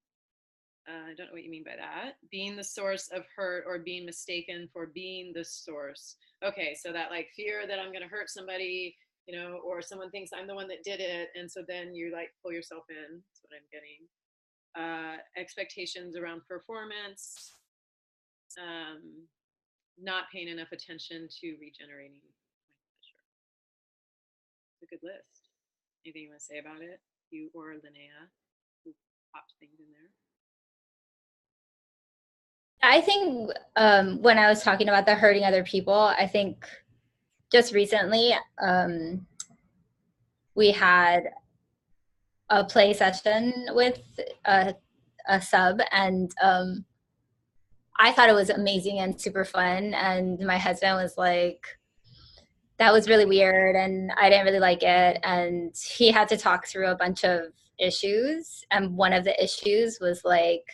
I don't know what you mean by that. Being the source of hurt or being mistaken for being the source. Okay, so that like fear that I'm going to hurt somebody, you know, or someone thinks I'm the one that did it. And so then you like pull yourself in. That's what I'm getting. Expectations around performance. Not paying enough attention to regenerating my pleasure. It's a good list. Anything you want to say about it? You or Linnea, who popped things in there? I think when I was talking about the hurting other people, I think just recently we had a play session with a sub, and I thought it was amazing and super fun. And my husband was like, that was really weird and I didn't really like it. And he had to talk through a bunch of issues. And one of the issues was like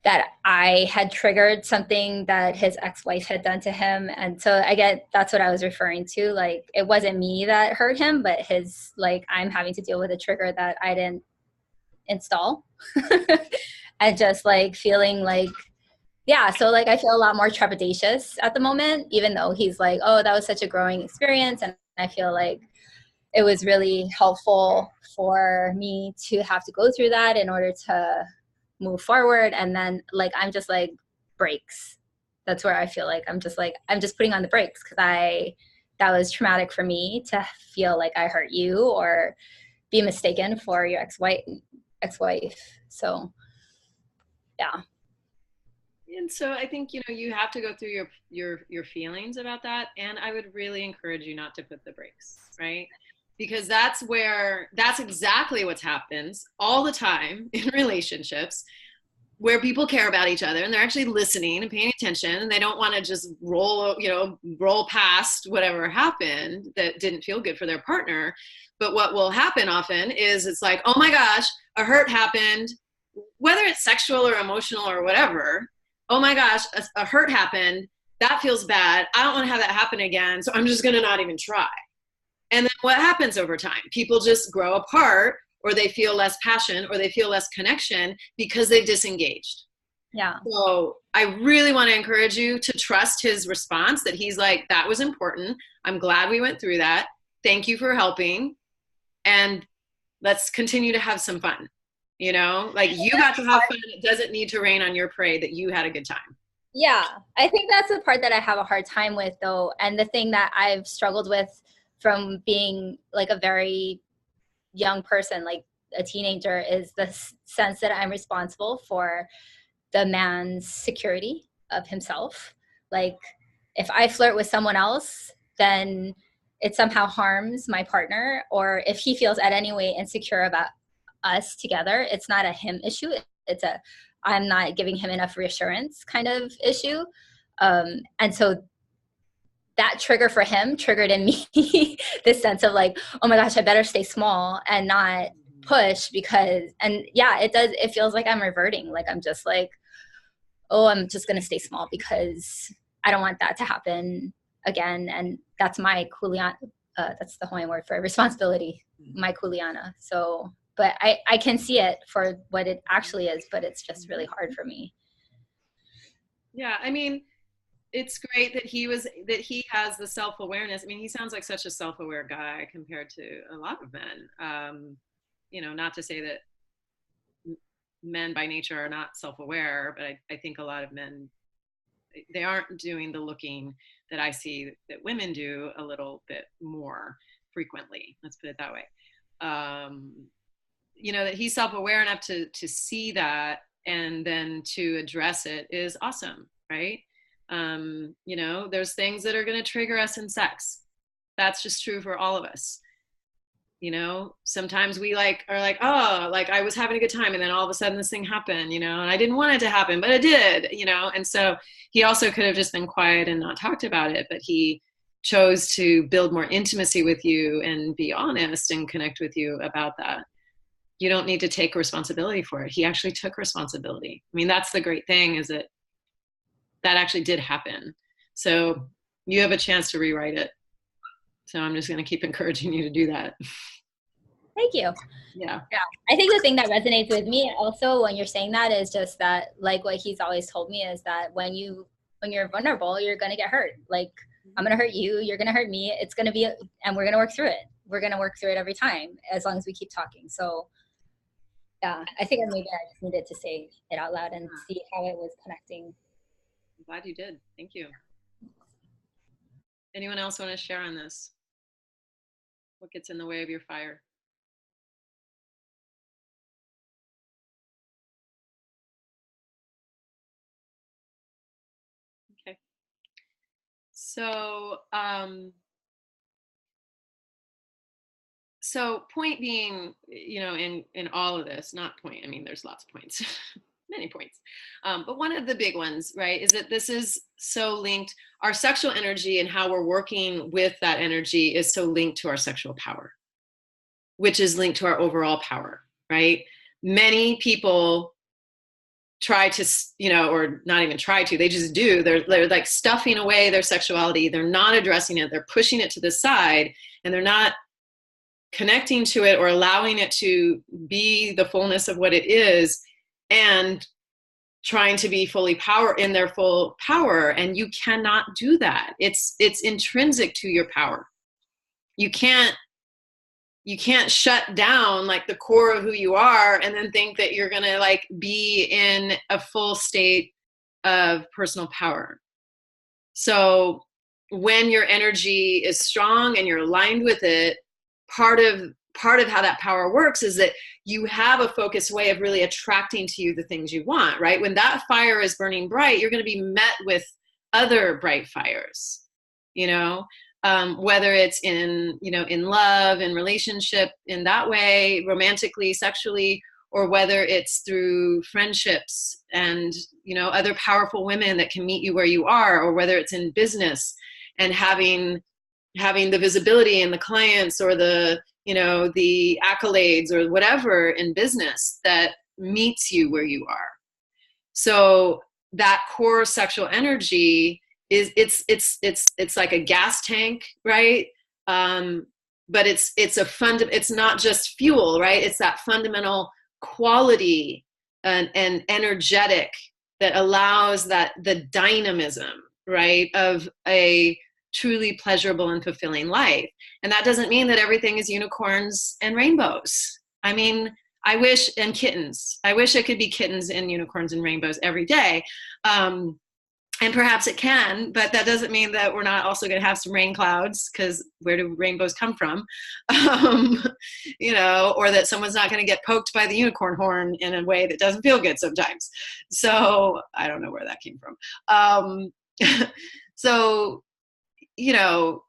that I had triggered something that his ex-wife had done to him. And so that's what I was referring to. Like, it wasn't me that hurt him, but his, like, I'm having to deal with a trigger that I didn't install. And just like feeling like, yeah, so like I feel a lot more trepidatious at the moment, even though he's like, oh, that was such a growing experience. And I feel like it was really helpful for me to have to go through that in order to move forward. And then like, I'm just like, brakes. That's where I feel like I'm just putting on the brakes, because that was traumatic for me to feel like I hurt you or be mistaken for your ex-wife. So yeah. And so I think, you know, you have to go through your feelings about that. And I would really encourage you not to put the brakes, right? Because that's exactly what happens all the time in relationships, where people care about each other and they're actually listening and paying attention, and they don't want to just roll past whatever happened that didn't feel good for their partner. But what will happen often is it's like, oh my gosh, a hurt happened, whether it's sexual or emotional or whatever. Oh my gosh, a hurt happened. That feels bad. I don't want to have that happen again. So I'm just going to not even try. And then what happens over time? People just grow apart, or they feel less passion, or they feel less connection because they've disengaged. Yeah. So I really want to encourage you to trust his response, that he's like, that was important. I'm glad we went through that. Thank you for helping. And let's continue to have some fun. You know, like, you got to have fun. It doesn't need to rain on your parade that you had a good time. Yeah, I think that's the part that I have a hard time with, though. And the thing that I've struggled with from being like a very young person, like a teenager, is the sense that I'm responsible for the man's security of himself. Like, if I flirt with someone else, then it somehow harms my partner. Or if he feels at any way insecure about us together, it's not a him issue. It's a I'm not giving him enough reassurance kind of issue. And so that trigger for him triggered in me this sense of like, oh my gosh, I better stay small and not push, because, and yeah, it feels like I'm reverting. Like, I'm just like, oh, I'm just going to stay small because I don't want that to happen again. And that's my kuleana. That's the Hawaiian word for responsibility, my kuleana. So, but I can see it for what it actually is, but it's just really hard for me. Yeah, I mean, it's great that he has the self-awareness. I mean, he sounds like such a self-aware guy compared to a lot of men. You know, not to say that men by nature are not self-aware, but I think a lot of men, they aren't doing the looking that I see that women do a little bit more frequently. Let's put it that way. You know, that he's self-aware enough to see that and then to address it is awesome, right? You know, there's things that are going to trigger us in sex. That's just true for all of us. You know, sometimes we are like, oh, like I was having a good time, and then all of a sudden this thing happened, you know, and I didn't want it to happen, but it did, you know. And so he also could have just been quiet and not talked about it, but he chose to build more intimacy with you and be honest and connect with you about that. You don't need to take responsibility for it. He actually took responsibility. I mean, that's the great thing, is that actually did happen. So you have a chance to rewrite it. So I'm just going to keep encouraging you to do that. Thank you. Yeah. I think the thing that resonates with me also when you're saying that is just that, like, what he's always told me is that when you're vulnerable, you're going to get hurt. Like, I'm going to hurt you. You're going to hurt me. It's going to be, and we're going to work through it. We're going to work through it every time, as long as we keep talking. So yeah, I think maybe I just needed to say it out loud and see how it was connecting. I'm glad you did. Thank you. Anyone else want to share on this? What gets in the way of your fire? Okay. So, so point being, you know, in all of this, not point, I mean, there's lots of points, many points. But one of the big ones, right, is that this is so linked, our sexual energy and how we're working with that energy is so linked to our sexual power, which is linked to our overall power, right? Many people try to, you know, or not even try to, they just do. They're like stuffing away their sexuality. They're not addressing it. They're pushing it to the side, and they're not connecting to it or allowing it to be the fullness of what it is, and trying to be fully in their full power. And you cannot do that. It's intrinsic to your power. You can't shut down like the core of who you are and then think that you're going to like be in a full state of personal power. So when your energy is strong and you're aligned with it, part of how that power works is that you have a focused way of really attracting to you the things you want, right? When that fire is burning bright, you're going to be met with other bright fires, you know, whether it's in, you know, in love, in relationship, in that way, romantically, sexually, or whether it's through friendships and, you know, other powerful women that can meet you where you are, or whether it's in business and having the visibility and the clients or the, you know, the accolades or whatever in business that meets you where you are. So that core sexual energy is it's like a gas tank, right? but it's it's not just fuel, right? It's that fundamental quality and energetic that allows that the dynamism, right, of a truly pleasurable and fulfilling life. And that doesn't mean that everything is unicorns and rainbows. I mean, and kittens. I wish it could be kittens and unicorns and rainbows every day. And perhaps it can, but that doesn't mean that we're not also going to have some rain clouds, because where do rainbows come from? You know, or that someone's not going to get poked by the unicorn horn in a way that doesn't feel good sometimes. So I don't know where that came from. So, you know,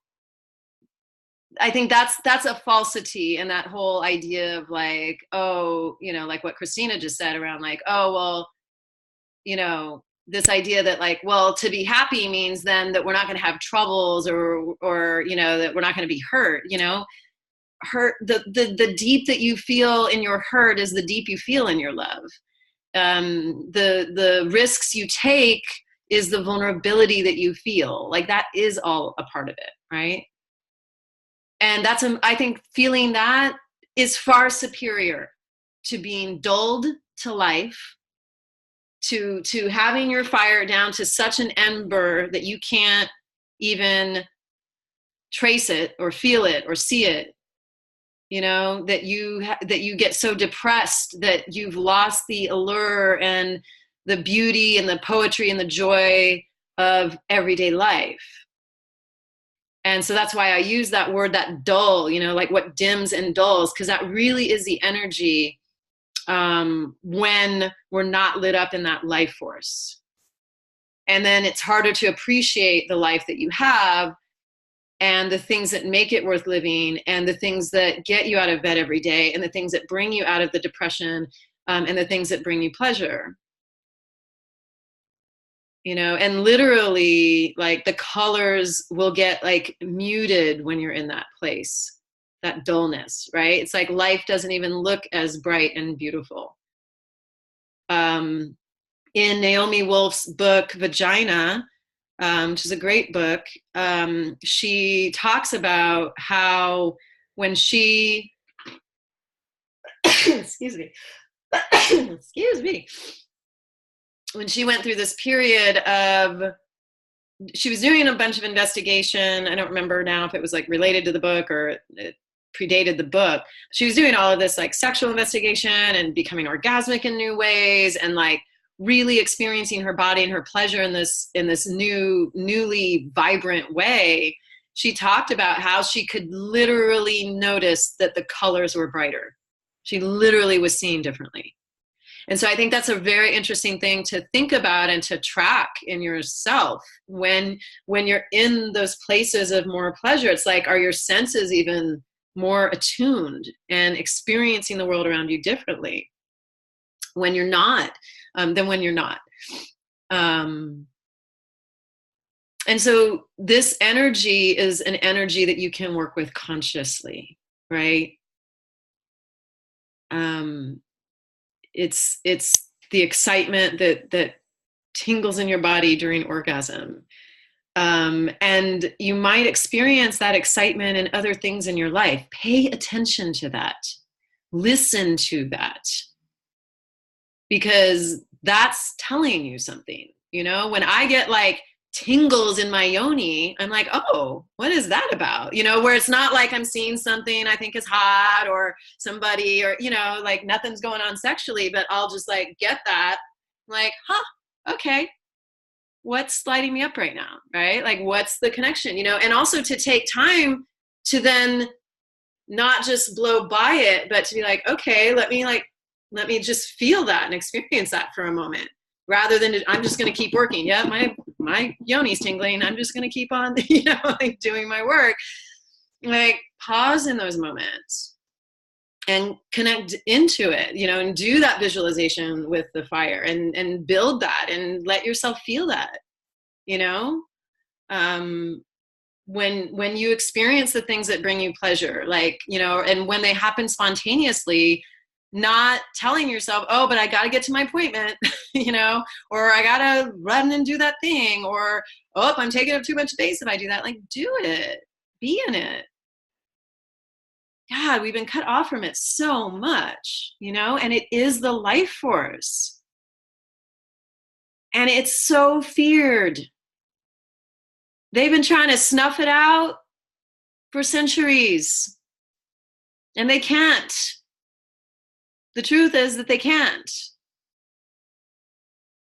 I think that's a falsity, and that whole idea of like, oh, you know, like what Christina just said around like, oh, well, you know, this idea that like, well, to be happy means then that we're not going to have troubles, or, you know, that we're not going to be hurt, you know. Hurt, the deep that you feel in your hurt is the deep you feel in your love. The risks you take is the vulnerability that you feel. Like that is all a part of it, right? And that's, I think feeling that is far superior to being dulled to life, to having your fire down to such an ember that you can't even trace it or feel it or see it, you know, that you get so depressed that you've lost the allure and the beauty and the poetry and the joy of everyday life. And so that's why I use that word, that dull, you know, like what dims and dulls, because that really is the energy when we're not lit up in that life force. And then it's harder to appreciate the life that you have and the things that make it worth living and the things that get you out of bed every day and the things that bring you out of the depression and the things that bring you pleasure. You know, and literally like the colors will get like muted when you're in that place. That dullness, right? It's like life doesn't even look as bright and beautiful. In Naomi Wolf's book, Vagina, which is a great book, she talks about how when she, excuse me, when she went through this period of, she was doing a bunch of investigation. I don't remember now if it was like related to the book or it predated the book. She was doing all of this like sexual investigation and becoming orgasmic in new ways and like really experiencing her body and her pleasure in this newly vibrant way. She talked about how she could literally notice that the colors were brighter. She literally was seeing differently. And so I think that's a very interesting thing to think about and to track in yourself when you're in those places of more pleasure. It's like, are your senses even more attuned and experiencing the world around you differently when you're not than when you're not? And so this energy is an energy that you can work with consciously, right? It's the excitement that tingles in your body during orgasm. And you might experience that excitement in other things in your life. Pay attention to that. Listen to that. Because that's telling you something. You know, when I get like tingles in my yoni, I'm like, oh, what is that about? You know, where it's not like I'm seeing something I think is hot or somebody or, you know, like nothing's going on sexually, but I'll just like get that. Like, okay. What's lighting me up right now, right? Like, what's the connection, you know? And also to take time to then not just blow by it, but to be like, okay, let me just feel that and experience that for a moment, rather than I'm just going to keep working. Yeah, my yoni's tingling. I'm just going to keep on, you know, like doing my work. Like, pause in those moments and connect into it, you know, and do that visualization with the fire and build that and let yourself feel that, you know, when you experience the things that bring you pleasure, like, you know, and when they happen spontaneously, not telling yourself, oh, but I got to get to my appointment, you know, or I got to run and do that thing, or, oh, I'm taking up too much space if I do that. Like, do it, be in it. God, we've been cut off from it so much, you know, and it is the life force. And it's so feared. They've been trying to snuff it out for centuries, and they can't. The truth is that they can't.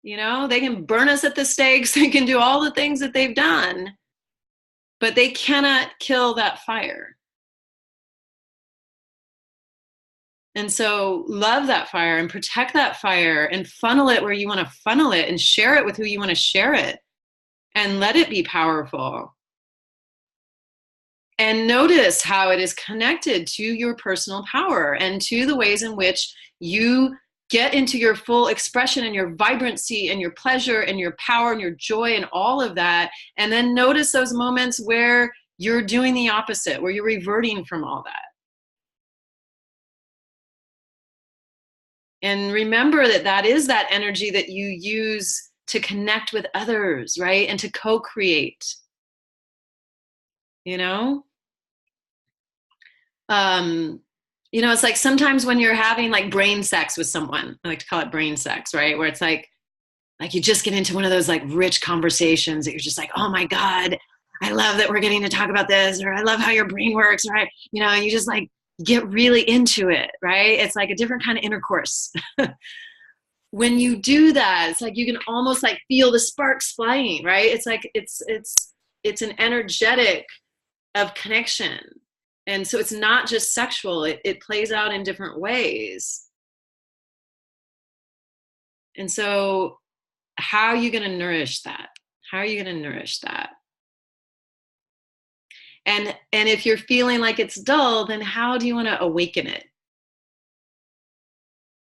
You know, they can burn us at the stakes, they can do all the things that they've done, but they cannot kill that fire. And so love that fire and protect that fire and funnel it where you want to funnel it and share it with who you want to share it and let it be powerful. And notice how it is connected to your personal power and to the ways in which you get into your full expression and your vibrancy and your pleasure and your power and your joy and all of that. And then notice those moments where you're doing the opposite, where you're reverting from all that. And remember that that is that energy that you use to connect with others, right? And to co-create, you know? You know, it's like sometimes when you're having like brain sex with someone, I like to call it brain sex, right? Where it's like you just get into one of those like rich conversations that you're just like, oh my God, I love that we're getting to talk about this, or I love how your brain works, right? You know, and you just like get really into it, right? It's like a different kind of intercourse. When you do that, it's like you can almost like feel the sparks flying, right? It's like it's an energetic of connection. And so it's not just sexual, it plays out in different ways. And so how are you going to nourish that? How are you going to nourish that? And if you're feeling like it's dull, then how do you want to awaken it?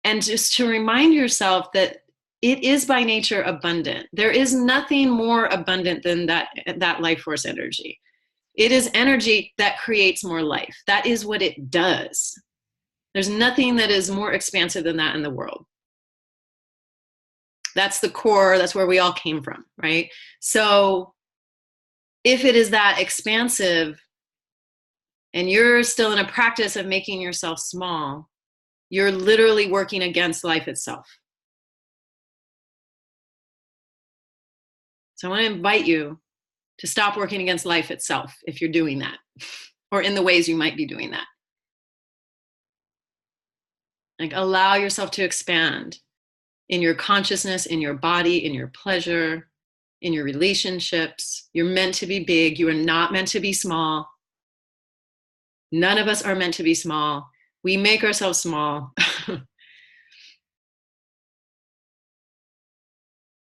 And just to remind yourself that it is by nature abundant. There is nothing more abundant than that life force energy. It is energy that creates more life. That is what it does. There's nothing that is more expansive than that in the world. That's the core, that's where we all came from, right? So if it is that expansive and you're still in a practice of making yourself small, you're literally working against life itself. So I want to invite you to stop working against life itself if you're doing that, or in the ways you might be doing that. Like allow yourself to expand in your consciousness, in your body, in your pleasure, in your relationships. You're meant to be big. You are not meant to be small. None of us are meant to be small. We make ourselves small.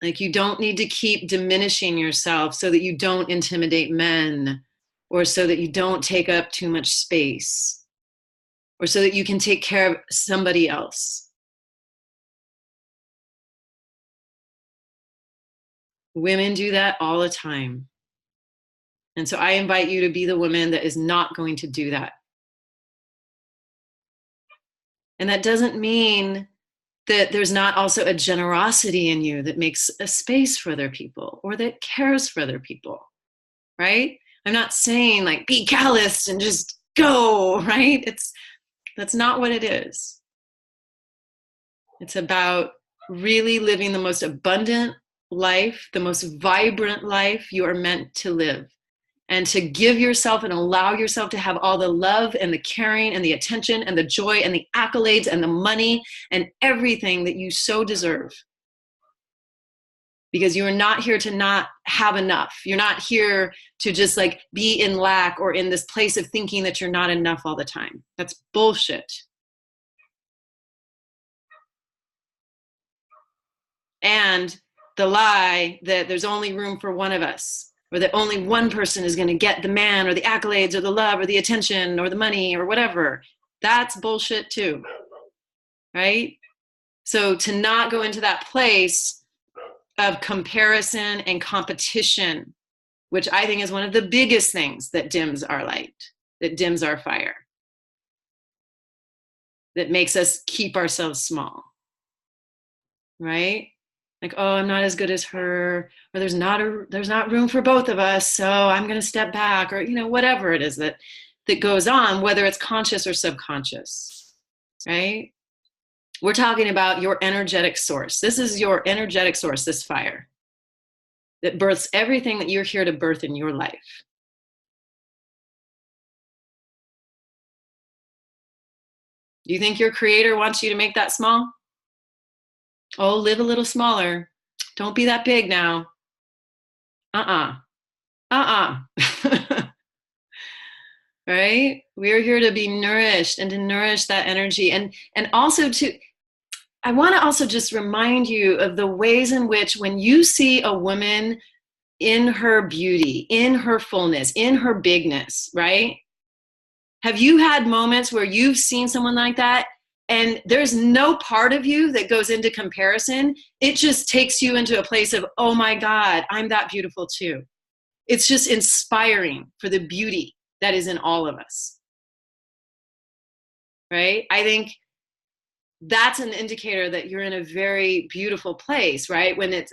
Like you don't need to keep diminishing yourself so that you don't intimidate men, or so that you don't take up too much space, or so that you can take care of somebody else. Women do that all the time. And so I invite you to be the woman that is not going to do that. And that doesn't mean that there's not also a generosity in you that makes a space for other people or that cares for other people, right? I'm not saying like be callous and just go, right? That's not what it is. It's about really living the most abundant life, the most vibrant life you are meant to live. And to give yourself and allow yourself to have all the love and the caring and the attention and the joy and the accolades and the money and everything that you so deserve. Because you are not here to not have enough. You're not here to just like be in lack or in this place of thinking that you're not enough all the time. That's bullshit. And the lie that there's only room for one of us, or that only one person is going to get the man or the accolades or the love or the attention or the money or whatever. That's bullshit too, right? So to not go into that place of comparison and competition, which I think is one of the biggest things that dims our light, that dims our fire, that makes us keep ourselves small, right? Like, oh, I'm not as good as her, or there's not room for both of us, so I'm going to step back, or, you know, whatever it is that that goes on, whether it's conscious or subconscious, right? We're talking about your energetic source. This is your energetic source, this fire that births everything that you're here to birth in your life. Do you think your creator wants you to make that small? Oh, live a little smaller. Don't be that big now. Right? We're here to be nourished and to nourish that energy. And also I want to also just remind you of the ways in which when you see a woman in her beauty, in her fullness, in her bigness, right? Have you had moments where you've seen someone like that and there's no part of you that goes into comparison? It just takes you into a place of, oh my God, I'm that beautiful too. It's just inspiring for the beauty that is in all of us, right? I think that's an indicator that you're in a very beautiful place, right? When it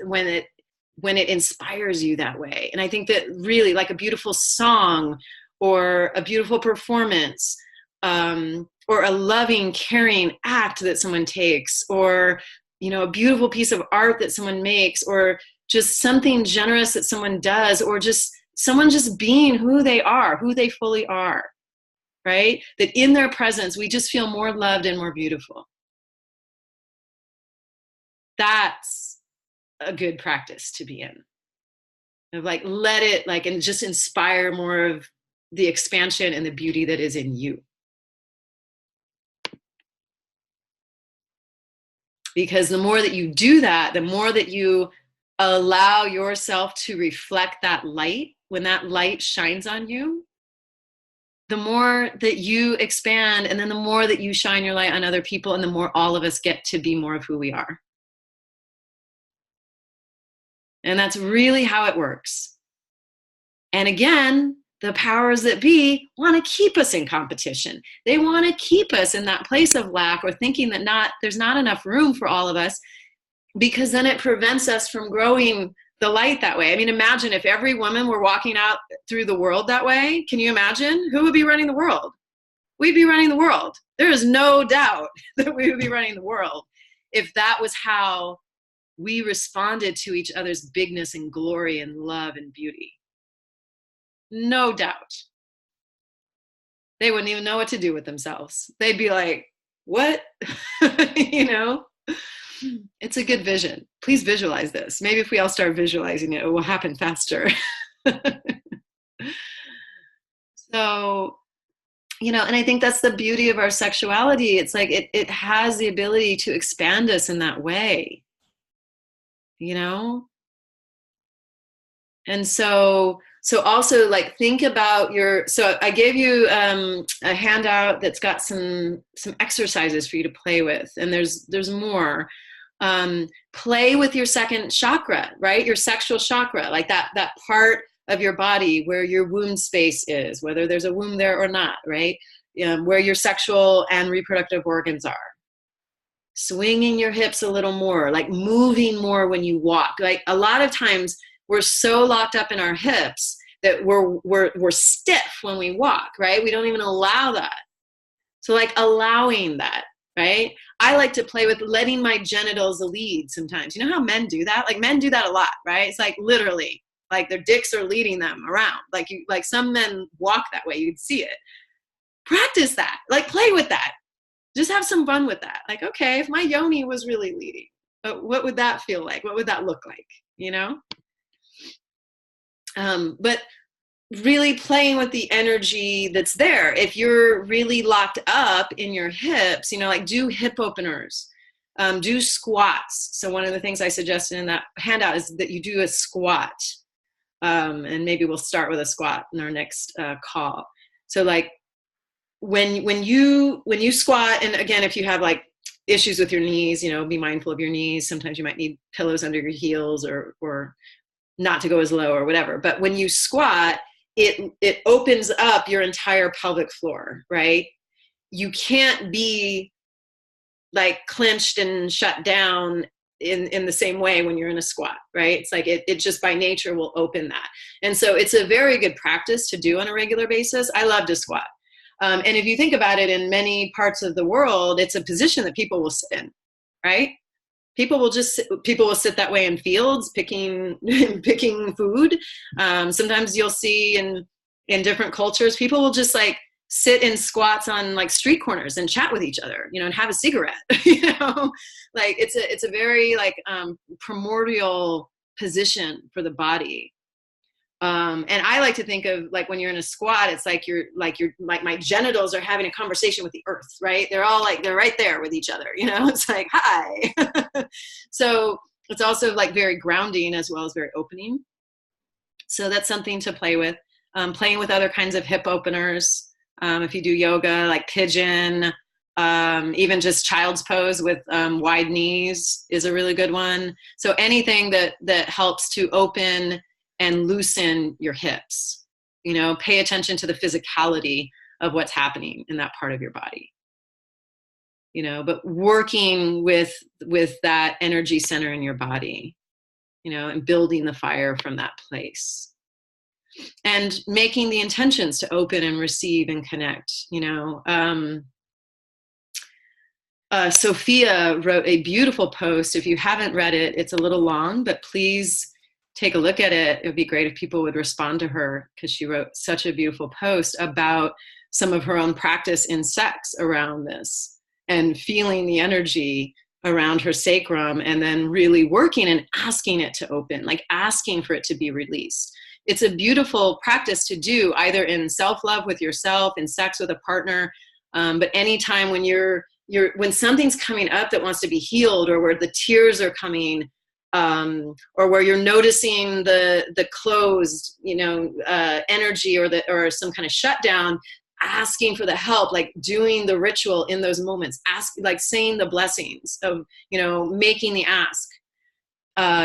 inspires you that way. And I think that really, like a beautiful song or a beautiful performance, or a loving, caring act that someone takes, or, you know, a beautiful piece of art that someone makes, or just something generous that someone does, or just someone just being who they are, who they fully are, right? That in their presence, we just feel more loved and more beautiful. That's a good practice to be in. Of like, let it like, and just inspire more of the expansion and the beauty that is in you. Because the more that you do that, the more that you allow yourself to reflect that light, when that light shines on you, the more that you expand, and then the more that you shine your light on other people, and the more all of us get to be more of who we are. And that's really how it works. And again, the powers that be want to keep us in competition. They want to keep us in that place of lack, or thinking that there's not enough room for all of us, because then it prevents us from growing the light that way. I mean, imagine if every woman were walking out through the world that way. Can you imagine? Who would be running the world? We'd be running the world. There is no doubt that we would be running the world if that was how we responded to each other's bigness and glory and love and beauty. No doubt. They wouldn't even know what to do with themselves. They'd be like, what? You know? It's a good vision. Please visualize this. Maybe if we all start visualizing it, it will happen faster. So, you know, and I think that's the beauty of our sexuality. It's like it has the ability to expand us in that way, you know? And so also, like, think about so I gave you a handout that's got some exercises for you to play with, and there's more. Play with your second chakra, right? Your sexual chakra, like that part of your body where your womb space is, whether there's a womb there or not, right? Where your sexual and reproductive organs are. Swinging your hips a little more, like moving more when you walk. Like a lot of times we're so locked up in our hips that we're stiff when we walk, right? We don't even allow that. So like allowing that, right? I like to play with letting my genitals lead sometimes. You know how men do that? Like men do that a lot, right? It's like literally, like their dicks are leading them around. Like some men walk that way. You'd see it. Practice that. Like play with that. Just have some fun with that. Like, okay, if my yoni was really leading, what would that feel like? What would that look like? You know? But really playing with the energy that's there. If you're really locked up in your hips, you know, like do hip openers, do squats. So one of the things I suggested in that handout is that you do a squat. And maybe we'll start with a squat in our next call. So like when you squat, and again, if you have like issues with your knees, you know, be mindful of your knees. Sometimes you might need pillows under your heels or not to go as low or whatever. But when you squat, it opens up your entire pelvic floor, right? You can't be like clenched and shut down in the same way when you're in a squat, right? It's like it just by nature will open that. And so it's a very good practice to do on a regular basis. I love to squat. And if you think about it, in many parts of the world, it's a position that people will sit in, right? People will sit that way in fields, picking food. Sometimes you'll see in different cultures, people will just like sit in squats on like street corners and chat with each other, and have a cigarette. Like it's a very like primordial position for the body. And I like to think of like when you're in a squat, it's like my genitals are having a conversation with the earth, right? They're right there with each other, it's like, hi. So it's also like very grounding as well as very opening. So that's something to play with. Playing with other kinds of hip openers. If you do yoga, like pigeon, even just child's pose with wide knees is a really good one. So anything that helps to open and loosen your hips, pay attention to the physicality of what's happening in that part of your body, but working with that energy center in your body, and building the fire from that place and making the intentions to open and receive and connect. Sophia wrote a beautiful post. If you haven't read it, it's a little long, but please take a look at it. It would be great if people would respond to her, because she wrote such a beautiful post about some of her own practice in sex around this and feeling the energy around her sacrum and then really working and asking it to open, like asking for it to be released. It's a beautiful practice to do either in self-love with yourself, in sex with a partner, but anytime when when something's coming up that wants to be healed, or where the tears are coming, or where you're noticing the closed, energy or some kind of shutdown, asking for the help, like doing the ritual in those moments, like saying the blessings of, making the ask,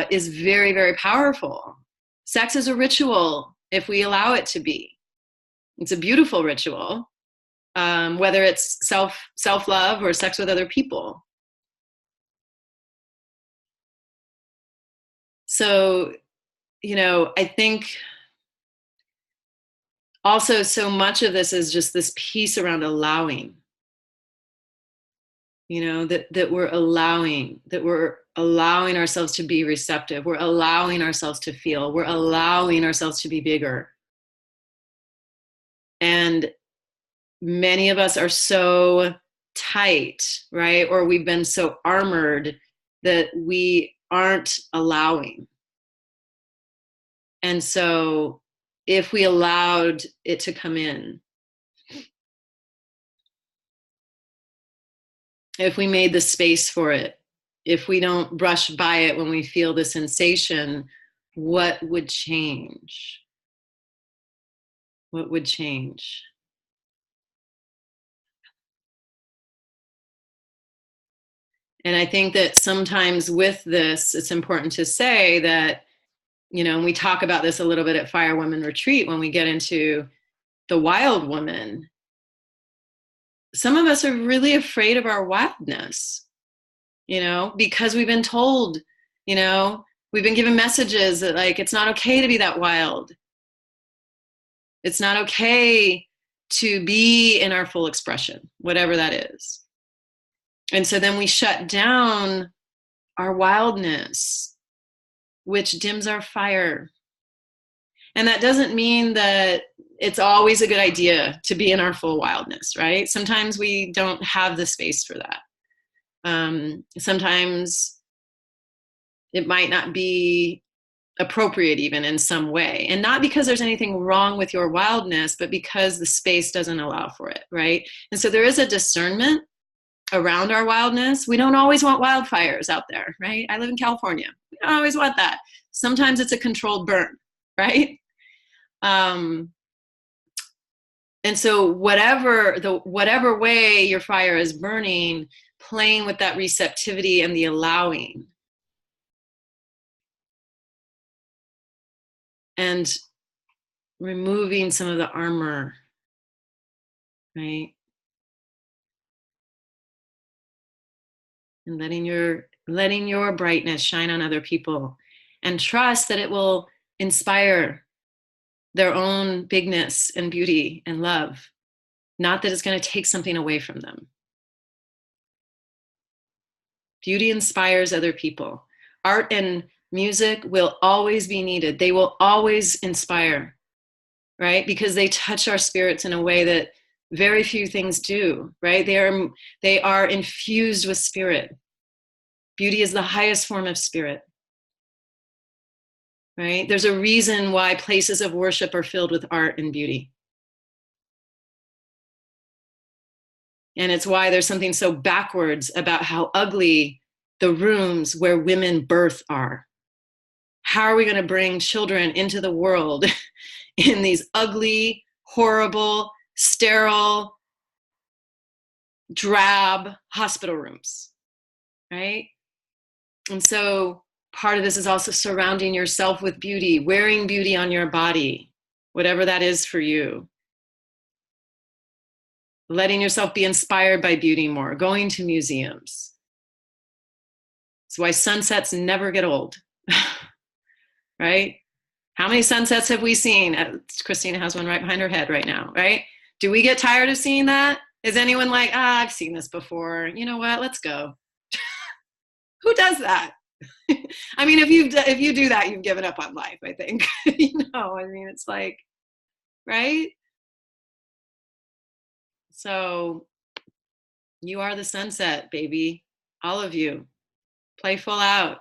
is very, very powerful. Sex is a ritual if we allow it to be. It's a beautiful ritual, whether it's self-love or sex with other people. So, I think also so much of this is just this piece around allowing, that we're allowing ourselves to be receptive. We're allowing ourselves to feel. We're allowing ourselves to be bigger. And many of us are so tight, right? Or we've been so armored that we aren't allowing. And so if we allowed it to come in, if we made the space for it, if we don't brush by it when we feel the sensation, what would change? What would change? And I think that sometimes with this, it's important to say that, and we talk about this a little bit at Fire Women Retreat when we get into the wild woman. Some of us are really afraid of our wildness, because we've been told, we've been given messages that like, it's not okay to be that wild. It's not okay to be in our full expression, whatever that is. And so then we shut down our wildness, which dims our fire. And that doesn't mean that it's always a good idea to be in our full wildness, right? Sometimes we don't have the space for that. Sometimes it might not be appropriate even in some way. And not because there's anything wrong with your wildness, but because the space doesn't allow for it, right? And so there is a discernment around our wildness. We don't always want wildfires out there, right? I live in California. We don't always want that. Sometimes it's a controlled burn, right? And so whatever way your fire is burning, playing with that receptivity and the allowing. And removing some of the armor, right? And letting your brightness shine on other people, and trust that it will inspire their own bigness and beauty and love. not that it's going to take something away from them. Beauty inspires other people. Art and music will always be needed. They will always inspire, right? Because they touch our spirits in a way that very few things do, right? They are infused with spirit. Beauty is the highest form of spirit, right? There's a reason why places of worship are filled with art and beauty. And it's why there's something so backwards about how ugly the rooms where women birth are. How are we going to bring children into the world in these ugly, horrible, sterile, drab hospital rooms, right? And so part of this is also surrounding yourself with beauty, wearing beauty on your body, whatever that is for you. Letting yourself be inspired by beauty more, going to museums. That's why sunsets never get old, right? How many sunsets have we seen? Christina has one right behind her head right now, right? Do we get tired of seeing that? Is anyone like, I've seen this before. You know what? Let's go. Who does that? I mean, if you do that, you've given up on life, I think. I mean, it's like, right? So you are the sunset, baby. All of you. Play full out.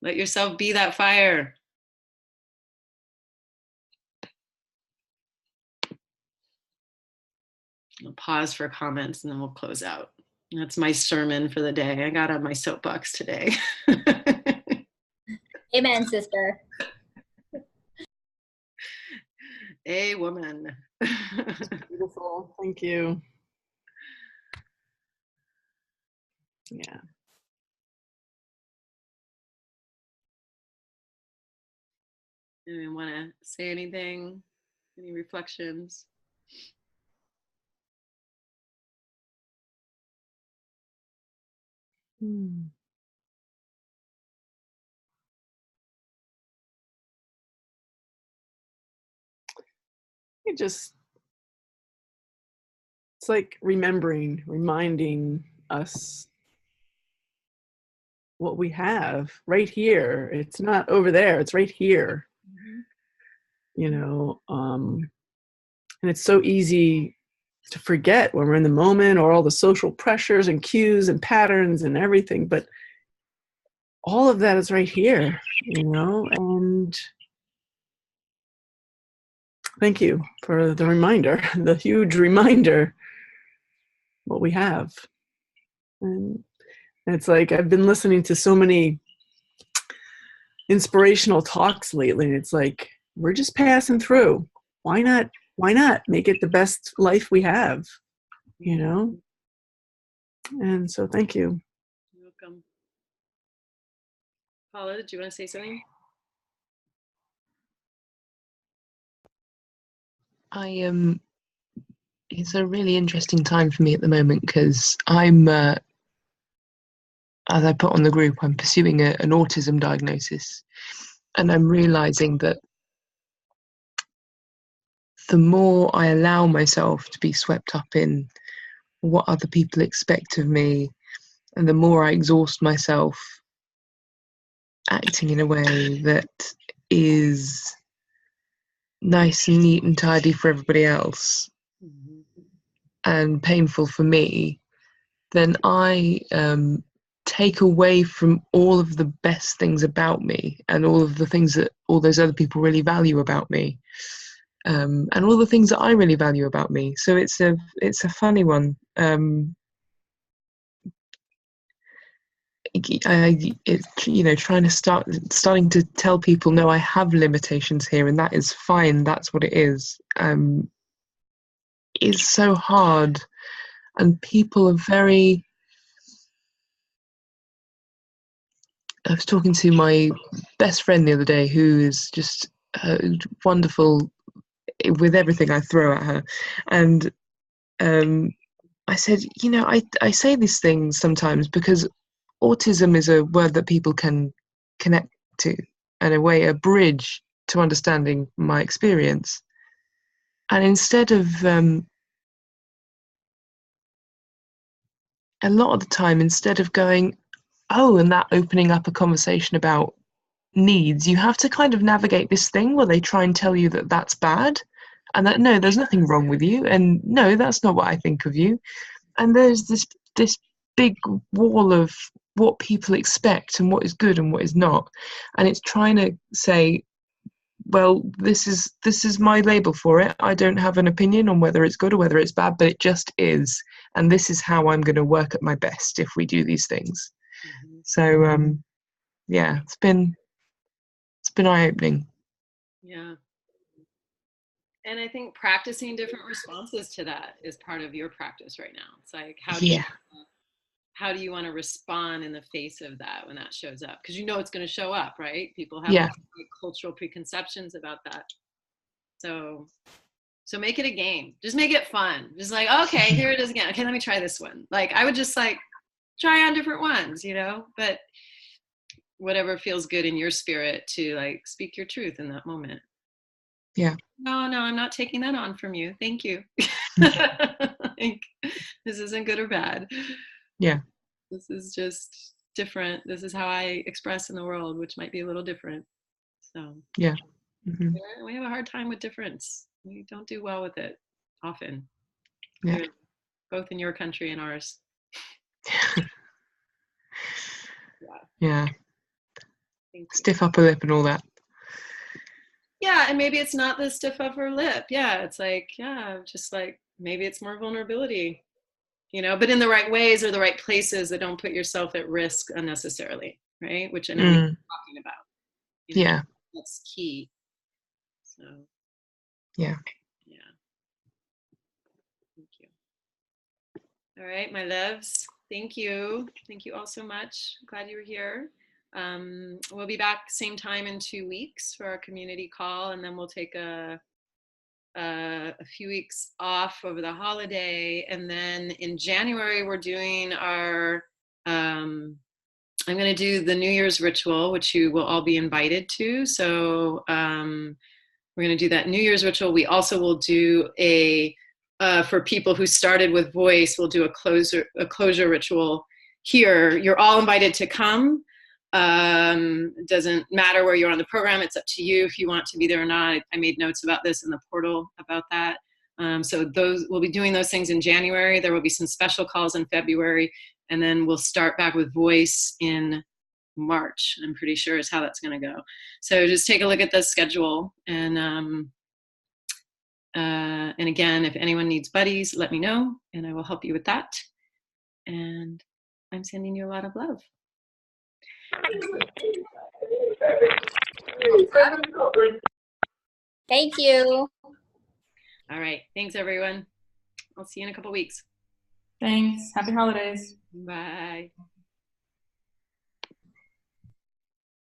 Let yourself be that fire. I'll pause for comments and then we'll close out. That's my sermon for the day. I got on my soapbox today. Amen, sister. A woman. Beautiful. Thank you. Yeah. Anyone want to say anything? Any reflections? It's like reminding us what we have right here. It's not over there, it's right here. And it's so easy to forget when we're in the moment, or all the social pressures and cues and patterns and everything, but all of that is right here, and thank you for the reminder, the huge reminder, what we have. And it's like, I've been listening to so many inspirational talks lately, and it's like, we're just passing through. Why not make it the best life we have, And so thank you. You're welcome. Paula, did you want to say something? It's a really interesting time for me at the moment, because I'm, as I put on the group, I'm pursuing an autism diagnosis, and I'm realizing that the more I allow myself to be swept up in what other people expect of me, and the more I exhaust myself acting in a way that is nice and neat and tidy for everybody else, and painful for me, then I take away from all of the best things about me, and all of the things that all those other people really value about me, and all the things that I really value about me. So it's a funny one. Starting to tell people, no, I have limitations here, and that is fine. That's what it is. It's so hard, and people are very. I was talking to my best friend the other day, who is just wonderful with everything I throw at her, and I said, I say these things sometimes because autism is a word that people can connect to, and a bridge to understanding my experience. And instead of a lot of the time, instead of going, oh, and that opening up a conversation about needs, you have to kind of navigate this thing where they try and tell you that that's bad, and that no, there's nothing wrong with you, and no, that's not what I think of you. And there's this big wall of what people expect and what is good and what is not, and it's trying to say, well, this is my label for it. I don't have an opinion on whether it's good or whether it's bad, but it just is, and this is how I'm going to work at my best if we do these things. So yeah, it's been eye-opening. Yeah. And I think practicing different responses to that is part of your practice right now. It's like, how do you want to respond in the face of that when that shows up? Because you know it's going to show up, right? People have like cultural preconceptions about that. So make it a game. Just make it fun. Just like, okay, here it is again. Okay, let me try this one. Like, I would just like try on different ones, you know, but whatever feels good in your spirit to like speak your truth in that moment. Yeah. No, I'm not taking that on from you. Thank you. Like, this isn't good or bad. Yeah. This is just different. This is how I express in the world, which might be a little different. So yeah. Mm-hmm. We have a hard time with difference. We don't do well with it often. Yeah. Both in your country and ours. Yeah. Stiff upper lip and all that. Yeah, and maybe it's not the stiff upper lip. Yeah, it's like, just like maybe it's more vulnerability, you know, but in the right ways or the right places that don't put yourself at risk unnecessarily, right? Which I know we're talking about. You know, yeah. That's key. So. Yeah. Yeah. Thank you. All right, my loves. Thank you. Thank you all so much. Glad you were here. We'll be back same time in 2 weeks for our community call, and then we'll take a few weeks off over the holiday, and then in January we're doing our I'm going to do the New Year's ritual, which you will all be invited to. So we're going to do that New Year's ritual. We also will do for people who started with voice, we'll do a closure ritual here. You're all invited to come. It doesn't matter where you're on the program. It's up to you if you want to be there or not. I made notes about this in the portal about that. So we'll be doing those things in January. There will be some special calls in February, and then we'll start back with voice in March. I'm pretty sure is how that's going to go. So just take a look at the schedule, and again, if anyone needs buddies, let me know, and I will help you with that. And I'm sending you a lot of love. Thank you. All right. Thanks, everyone. I'll see you in a couple weeks. Thanks. Happy holidays. Bye.